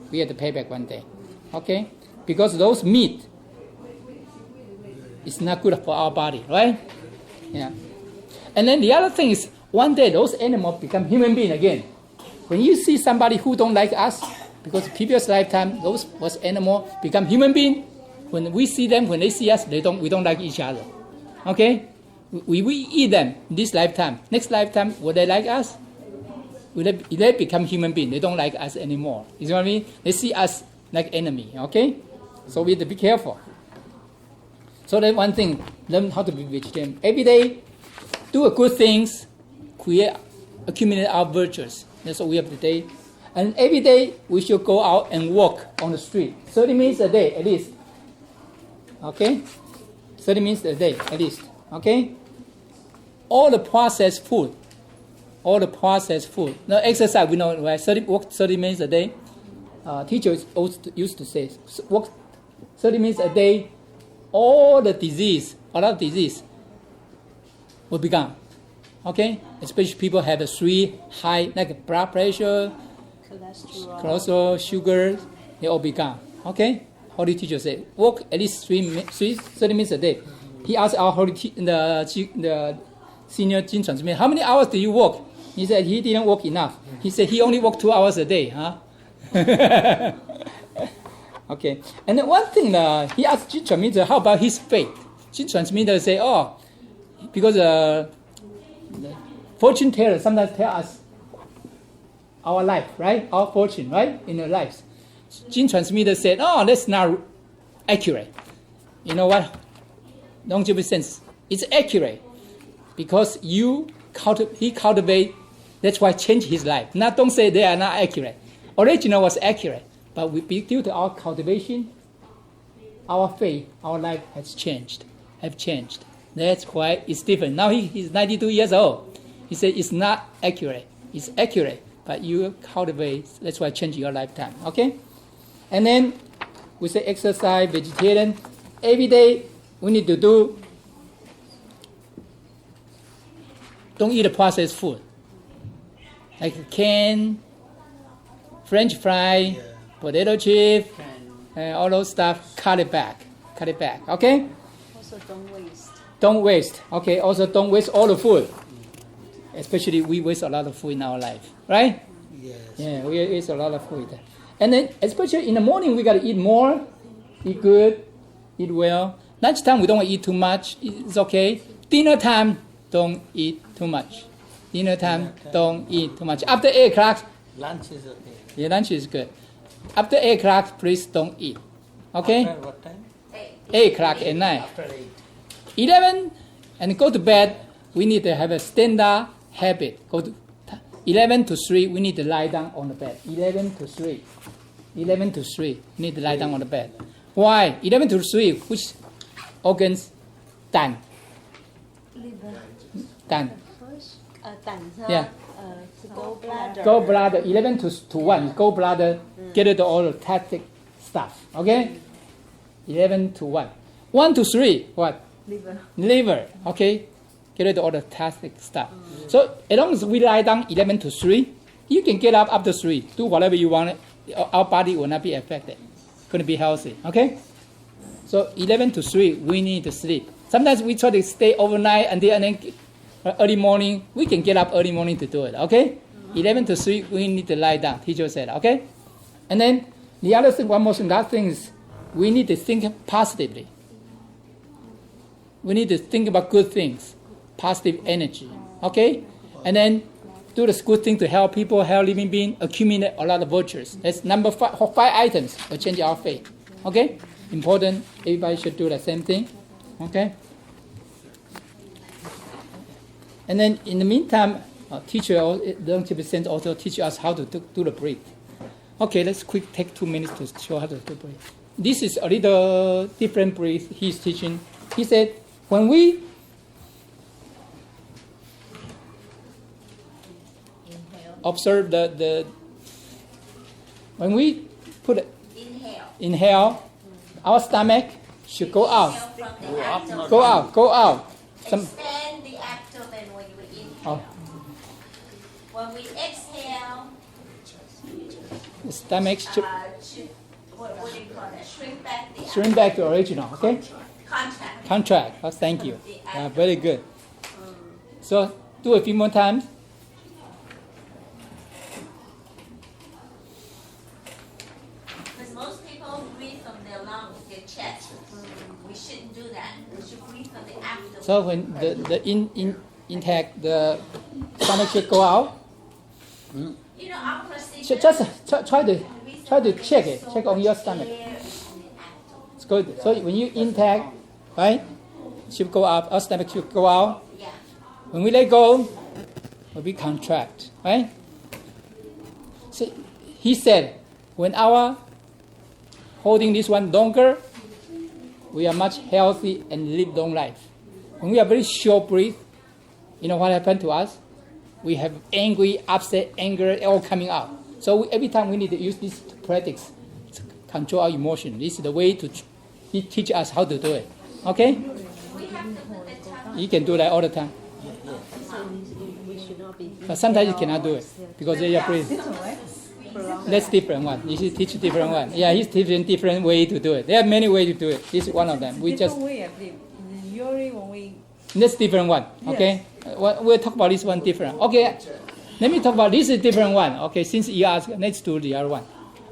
We have to pay back one day. Okay? Because those meat is not good for our body, right? Yeah. And then the other thing is one day those animals become human beings again. When you see somebody who don't like us, because previous lifetime those animals become human beings, when we see them, when they see us, we don't like each other. Okay? We eat them in this lifetime. Next lifetime, will they like us? Will they become human beings? They don't like us anymore. You know what I mean? They see us like enemy. Okay? So we have to be careful. So that's one thing. Learn how to be vegetarian. Every day, do good things, accumulate our virtues. That's what we have today. And every day, we should go out and walk on the street. 30 minutes a day, at least. Okay? 30 minutes a day, at least. Okay? All the processed food. Now, exercise, we know, right? Walk 30 minutes a day. Teachers used to say, walk 30 minutes a day, a lot of disease will be gone. Okay? Especially people have a 3 high, like blood pressure, cholesterol, sugar, they all be gone. Okay? Holy teacher said, walk at least 30 minutes a day. He asked our the senior gene transmitter, how many hours do you walk? He said he didn't walk enough. He said he only walked 2 hours a day. Huh? Okay. And then one thing, he asked gene transmitter, how about his faith? Gene transmitter say, because the fortune teller sometimes tell us our life, right? Our fortune, right? In our lives. Gene transmitter said, that's not accurate. You know what? Longevity sense. It's accurate because he cultivate. That's why change his life. Now don't say they are not accurate. Original was accurate, but due to our cultivation, our faith, our life has changed. That's why it's different. Now he's 92 years old. He said it's not accurate. It's accurate, but you cultivate. That's why change your lifetime. Okay, and then we say exercise, vegetarian. Every day we need to do. Don't eat processed food like canned, French fry, potato chip, all those stuff. Cut it back. Okay. Also, Don't waste. Okay. Also, don't waste all the food. Especially we waste a lot of food in our life, right? Yes. Yeah, we waste a lot of food. And then, especially in the morning, we got to eat more eat good, eat well. Lunchtime, we don't eat too much. It's okay. Dinner time, don't eat too much. Dinner time, don't eat too much. After 8 o'clock, Lunch is okay. yeah, lunch is good. After 8 o'clock, please don't eat. Okay? After what time? 8 o'clock at night. After 8. 11 and go to bed, we need to have a standard habit. Go to 11 to 3, we need to lie down on the bed. 11 to 3. 11 to 3, we need to lie down on the bed. Why? 11 to 3, which organs? Done. Done. Yeah. Gallbladder. Gallbladder, 11 to 1, gallbladder, get rid of all the toxic stuff. Okay? 11 to 1. 1 to 3, what? Liver. Okay? Get rid of all the toxic stuff. So as long as we lie down 11 to 3, you can get up after 3. Do whatever you want. Our body will not be affected. Going to be healthy. Okay? So 11 to 3, we need to sleep. Sometimes we try to stay overnight and then early morning. We can get up early morning to do it. Okay? 11 to 3, we need to lie down. Teacher said. Okay? And then the other thing, one more thing, last thing is we need to think positively. We need to think about good things, positive energy. Okay? And then do the good thing to help people, help living beings, accumulate a lot of virtues. That's number 5 items will change our fate. Okay? Important. Everybody should do the same thing. Okay? And then in the meantime, teacher, longevity sense also teach us how to do the breath. Okay, let's take 2 minutes to show how to do breath. This is a little different breath he's teaching. He said, when we observe when we put inhale, our stomach should go out. Go out. Expand the abdomen when you inhale. When we exhale, The stomach should what do you call that? Shrink shrink back to original. Okay? Contract. Contract. Oh, thank you. Very good. So do a few more times. Because most people breathe from their lungs, their chest. We shouldn't do that. We should breathe from the abdomen. So when the intake, the stomach should go out. You know, our procedure. So just try to check it. Check on your stomach. It's good. So when you intake, right, should go up. Our stomach should go out. Yeah. When we let go, we contract, right? So he said, when our holding this one longer, we are much healthy and live long life. When we are very short breath, you know what happened to us? We have angry, upset, anger, all coming out. So every time we need to use this to practice, to control our emotion. This is the way to he teach us how to do it. Okay? We have to put the tongue. You can do that all the time. But sometimes you cannot do it because they are breathe. That's different one. You should teach different one. Yeah, he's teaching different way to do it. There are many ways to do it. This is one of them. We just way, I believe. Usually when we that's different one. Okay, we'll talk about this one different. Okay, let me talk about this is different one. Okay, since you asked, let's do the other one.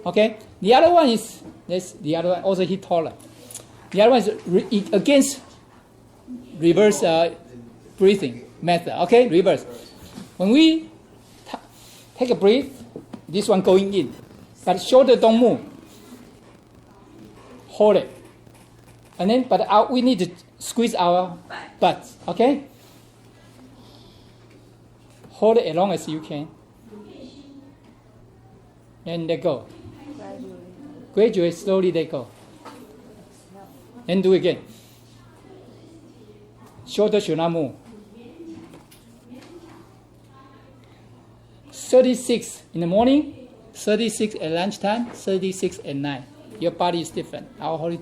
Okay, the other one is this. The other one also he taller. The other one is against reverse breathing method. Okay, reverse. When we take a breath, this one going in, but shoulder don't move. Hold it, and then but we need to squeeze our butts. Okay. Hold it as long as you can, and let go. Gradually, slowly let go. Then do it again. Shoulder should not move. 36 in the morning, 36 at lunchtime, 36 at night. Your body is different. Our holy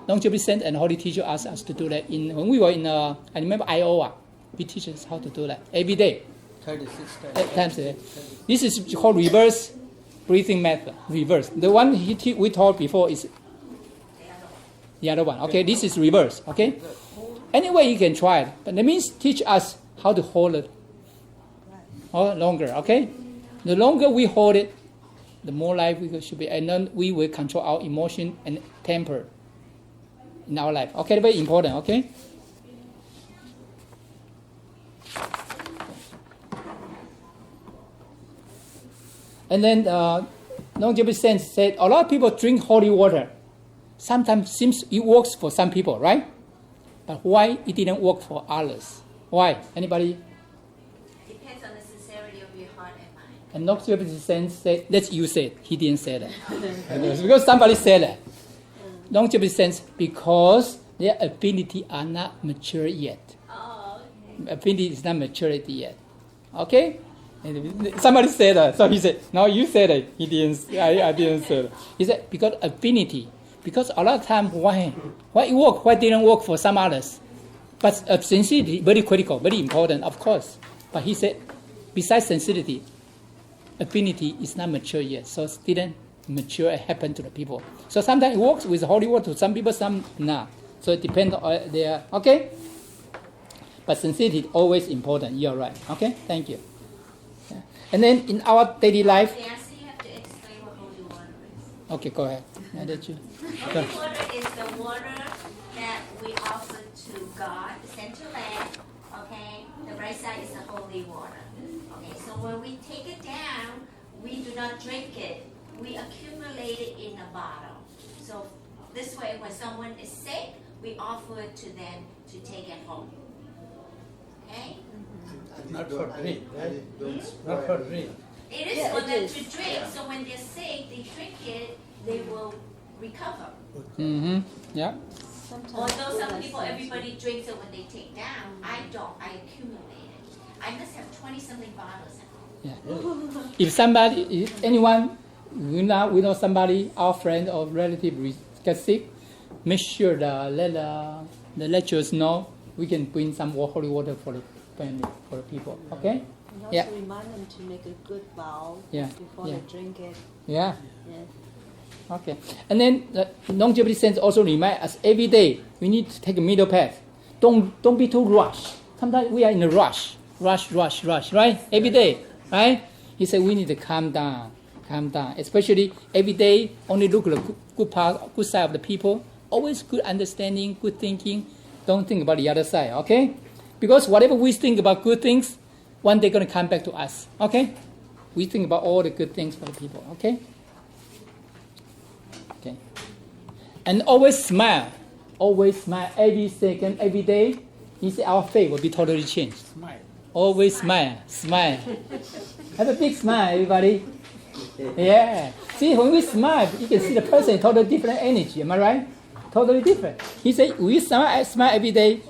longevity center and holy teacher asked us to do that. When we were in, I remember Iowa, we teach us how to do that every day. 36 times a day. This is called reverse breathing method. Reverse. The one we taught before is the other one. Okay, this is reverse. Okay. Anyway, you can try it, but that means teach us how to hold it or longer. Okay. The longer we hold it, the more life we should be, and then we will control our emotion and temper in our life. Okay, very important. Okay. And then longevity sense said a lot of people drink holy water. Sometimes seems it works for some people, right? But why it didn't work for others? Why? Anybody? Depends on the sincerity of your heart and mind. And longevity sense said, that's you said. He didn't say that. Because somebody said that. Longevity sense because their ability are not mature yet. Oh, okay. Ability is not maturity yet. Okay? And somebody said that. So he said, no, you said it. He didn't. I didn't say that. He said, because affinity. Because a lot of time, why it worked, why didn't work for some others? But sincerity, very critical, very important, of course. But he said, besides sincerity, affinity is not mature yet. So it didn't mature and happen to the people. So sometimes it works with holy water to some people, some not. So it depends on their, okay? But sincerity is always important. You're right. Okay? Thank you. Yeah. And then in our daily life. Nancy, you have to explain what holy water is. Okay, go ahead. I let you. Holy water is the water that we offer to God, the center lamp, okay? The right side is the holy water. Okay, so when we take it down, we do not drink it. We accumulate it in a bottle. So this way, when someone is sick, we offer it to them to take it home. Okay? Not for drink, right? Not for drink. It is for them to drink, so when they're sick, they drink it, they will recover. Mm-hmm. Yeah. Although some people, everybody drinks it when they take down, I don't. I accumulate it. I must have 20-something bottles at home. Yeah. If somebody, if anyone, we know somebody, our friend or relative get sick, make sure let the lecturers know. We can bring some holy water for the family, for the people. Okay? And also remind them to make a good vow before they drink it. Yeah. Yes. Okay. And then the longevity sense also remind us every day we need to take a middle path. Don't be too rushed. Sometimes we are in a rush, right? Every day, right? He said we need to calm down. Especially every day, only look at the good part, good side of the people. Always good understanding, good thinking. Don't think about the other side, okay? Because whatever we think about good things, one day going to come back to us, okay? We think about all the good things for the people, okay? Okay. And always smile every second, every day. He said our faith will be totally changed. Smile. Always smile. Have a big smile, everybody. Yeah. See, when we smile, you can see the person totally different energy. Am I right? Totally different. He said, we smile every day.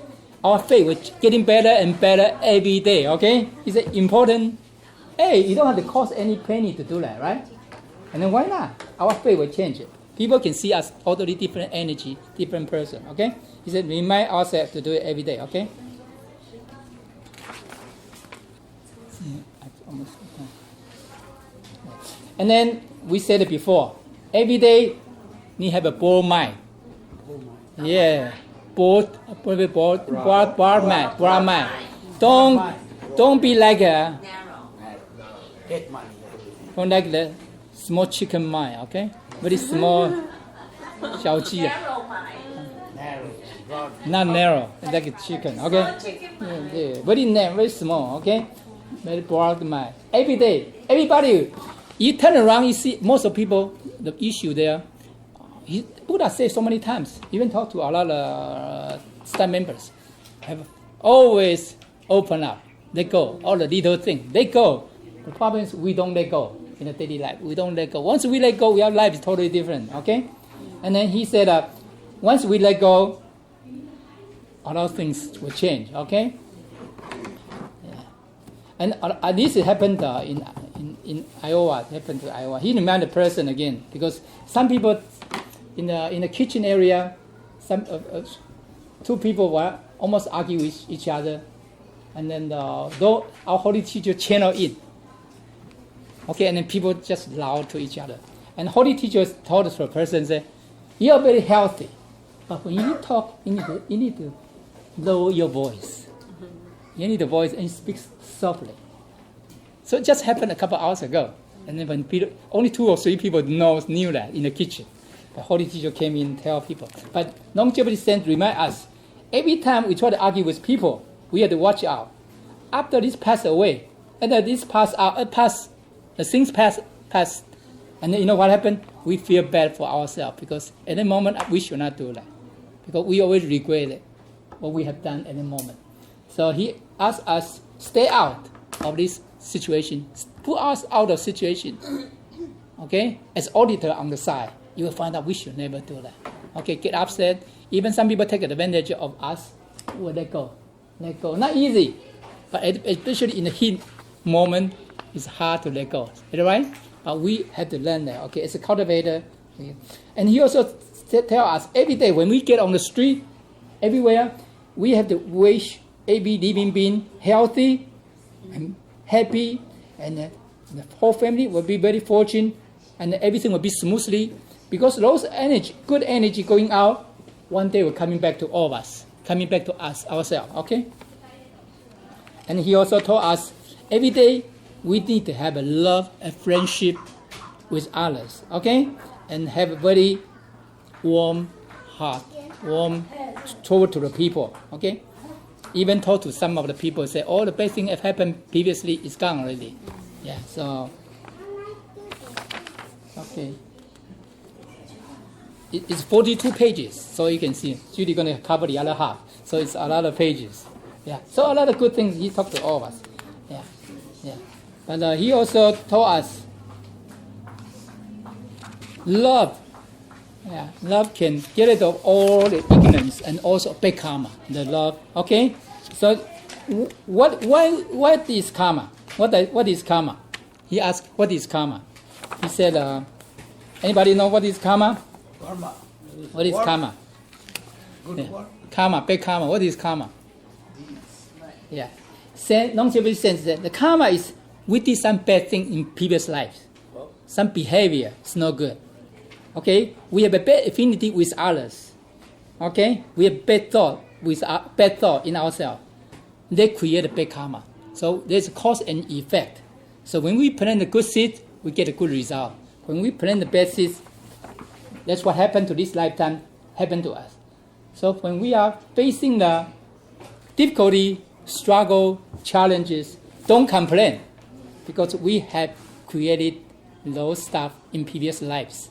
Our faith will getting better and better every day. Okay? He said, important. Hey, you don't have to cost any penny to do that, right? And then why not? Our faith will change it. People can see us totally different energy, different person. Okay? He said, remind ourselves to do it every day. Okay? And then we said it before. Every day, you have a bold mind. Yeah, broad mind. Don't be like a Narrow. Get money. don't like the small chicken mind. Okay, very small. 小鸡 Narrow mind. Narrow. Broad. not narrow, like a chicken. Okay, Small chicken mind. yeah, very narrow, very small. Okay, very broad mind. Every day, everybody, you turn around, you see most of people, the issue there. Buddha said so many times, even talk to a lot of staff members, have always open up, let go, all the little things, let go. The problem is we don't let go in the daily life. We don't let go. Once we let go, our life is totally different, okay? And then he said, once we let go, a lot of things will change, okay? Yeah. And this happened in Iowa. It happened to Iowa. He reminded the person again, because some people in the kitchen area, two people were almost arguing with each other, and then though our holy teacher channeled in, okay, and then people just loud to each other, and holy teacher told the person, say, "You are very healthy, but when you talk, you need to lower your voice. You need the voice and speak softly." So it just happened a couple hours ago. And then when only 2 or 3 people knew that in the kitchen. The Holy Teacher came in and tell people. But longevity sense remind us, every time we try to argue with people, we have to watch out. After this pass away, and then this the things pass, and then you know what happened? We feel bad for ourselves because at the moment we should not do that. Because we always regret it, what we have done at the moment. So he asked us, stay out of this situation. Put us out of situation. Okay? As auditor on the side, you will find out we should never do that. Okay, get upset. Even some people take advantage of us. Well, let go. Let go. Not easy. But especially in the heat moment, it's hard to let go. Is that right? But we have to learn that. Okay, as a cultivator. And he also tell us every day when we get on the street, everywhere, we have to wish every living being healthy and happy, and the whole family will be very fortunate, and everything will be smoothly. Because those energy, good energy going out, one day will coming back to all of us, coming back to us, ourselves, okay? And he also told us, every day we need to have a love and friendship with others, okay? And have a very warm heart, warm toward to the people, okay? Even told to some of the people, say, all the bad things have happened previously is gone already. Yeah, so, okay. It's 42 pages, so you can see. Judy going to cover the other half, so it's a lot of pages. Yeah, so a lot of good things he talked to all of us. Yeah, yeah. But he also told us, love. Yeah, love can get rid of all the ignorance and also bad karma. The love, okay. So, what is karma? What is karma? He asked, what is karma? He said, anybody know what is karma? Dharma. What is karma? Good work. Karma, bad karma. What is karma? Yeah. Longevity sense that the karma is we did some bad thing in previous lives. Some behavior is not good. Okay? We have a bad affinity with others. Okay? We have bad thought in ourselves. They create a bad karma. So there's a cause and effect. So when we plant the good seed, we get a good result. When we plant the bad seeds, that's what happened to this lifetime, happened to us. So when we are facing the difficulty, struggle, challenges, don't complain, because we have created those stuff in previous lives.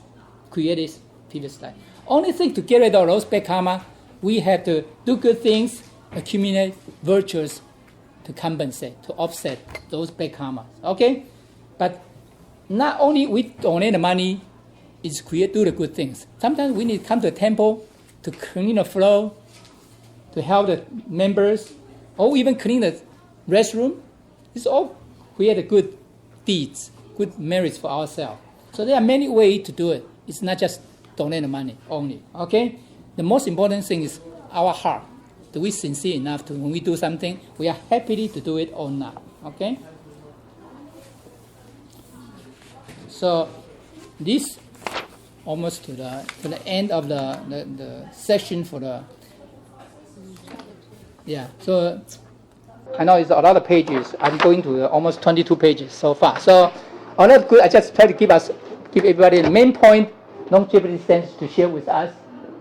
Only thing to get rid of those bad karma, we have to do good things, accumulate virtues to compensate, to offset those bad karma. Okay? But not only we donate the money, is do the good things. Sometimes we need to come to the temple to clean the floor, to help the members, or even clean the restroom. It's all create good deeds, good merits for ourselves. So there are many ways to do it. It's not just donate the money only. Okay? The most important thing is our heart. Do we sincere enough to when we do something, we are happy to do it or not? Okay? So this almost to the end of the section for the So I know it's a lot of pages. I'm going to almost 22 pages so far. So all that good. I just try to give everybody the main point, longevity sense to share with us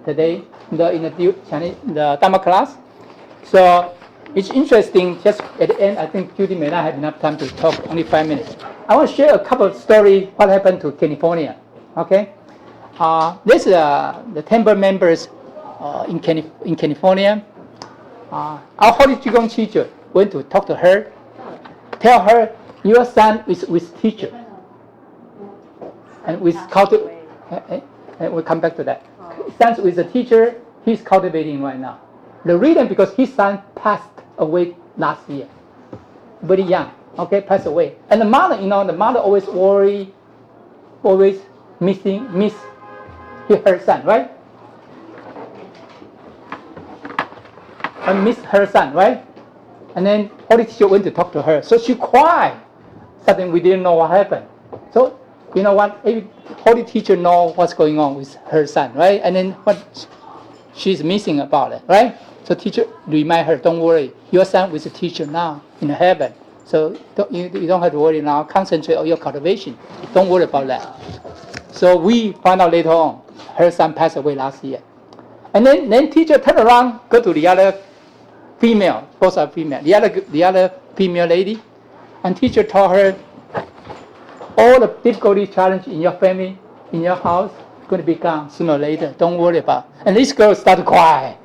today in the Dharma class. So it's interesting. Just at the end, I think Judy may not have enough time to talk. Only 5 minutes. I want to share a couple of stories. What happened to California? Okay. This the temple members in California. Our Holy Qigong teacher went to talk to her, tell her your son is with teacher, and with and we'll come back to that. Son's with the teacher. He's cultivating right now. The reason because his son passed away last year, very young. Okay, passed away, and the mother, the mother always worry, always miss her son, right? And miss her son, right? And then Holy Teacher went to talk to her, so she cried. Suddenly we didn't know what happened. So you know what? Every Holy Teacher know what's going on with her son, right? And then what she's missing about it, right? So teacher remind her, don't worry, your son with the teacher now in heaven. So you don't have to worry now. Concentrate on your cultivation. Don't worry about that. So we found out later on, her son passed away last year. And then teacher turned around, go to the other female, both are female, the other female lady, and teacher told her, all the difficulty challenge in your family, in your house, going to be gone sooner or later. Don't worry about it. And this girl started to cry.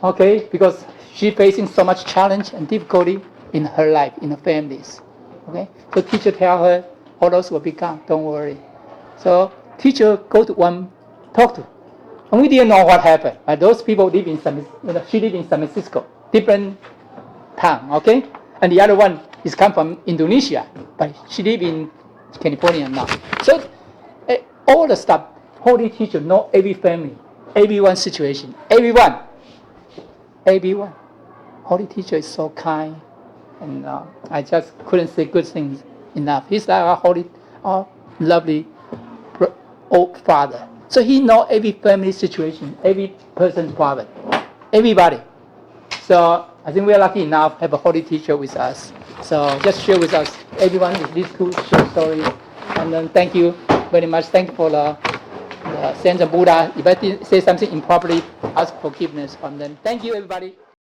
Okay, because she's facing so much challenge and difficulty in her life, in her families. Okay, so teacher tell her, all those will be gone. Don't worry. So teacher go to one, talk to, and we didn't know what happened. Those people live in she live in San Francisco, different town. Okay, and the other one is come from Indonesia, but she live in California now. So all the stuff, holy teacher know every family, everyone's situation, everyone. Holy teacher is so kind, and I just couldn't say good things enough. He's like a holy, lovely old father. So he know every family situation, every person's problem, everybody. So I think we're lucky enough to have a holy teacher with us. So just share with us, everyone, with these two short stories. And then thank you very much. Thank you for the sense of Buddha. If I did say something improperly, ask forgiveness from them. Thank you, everybody.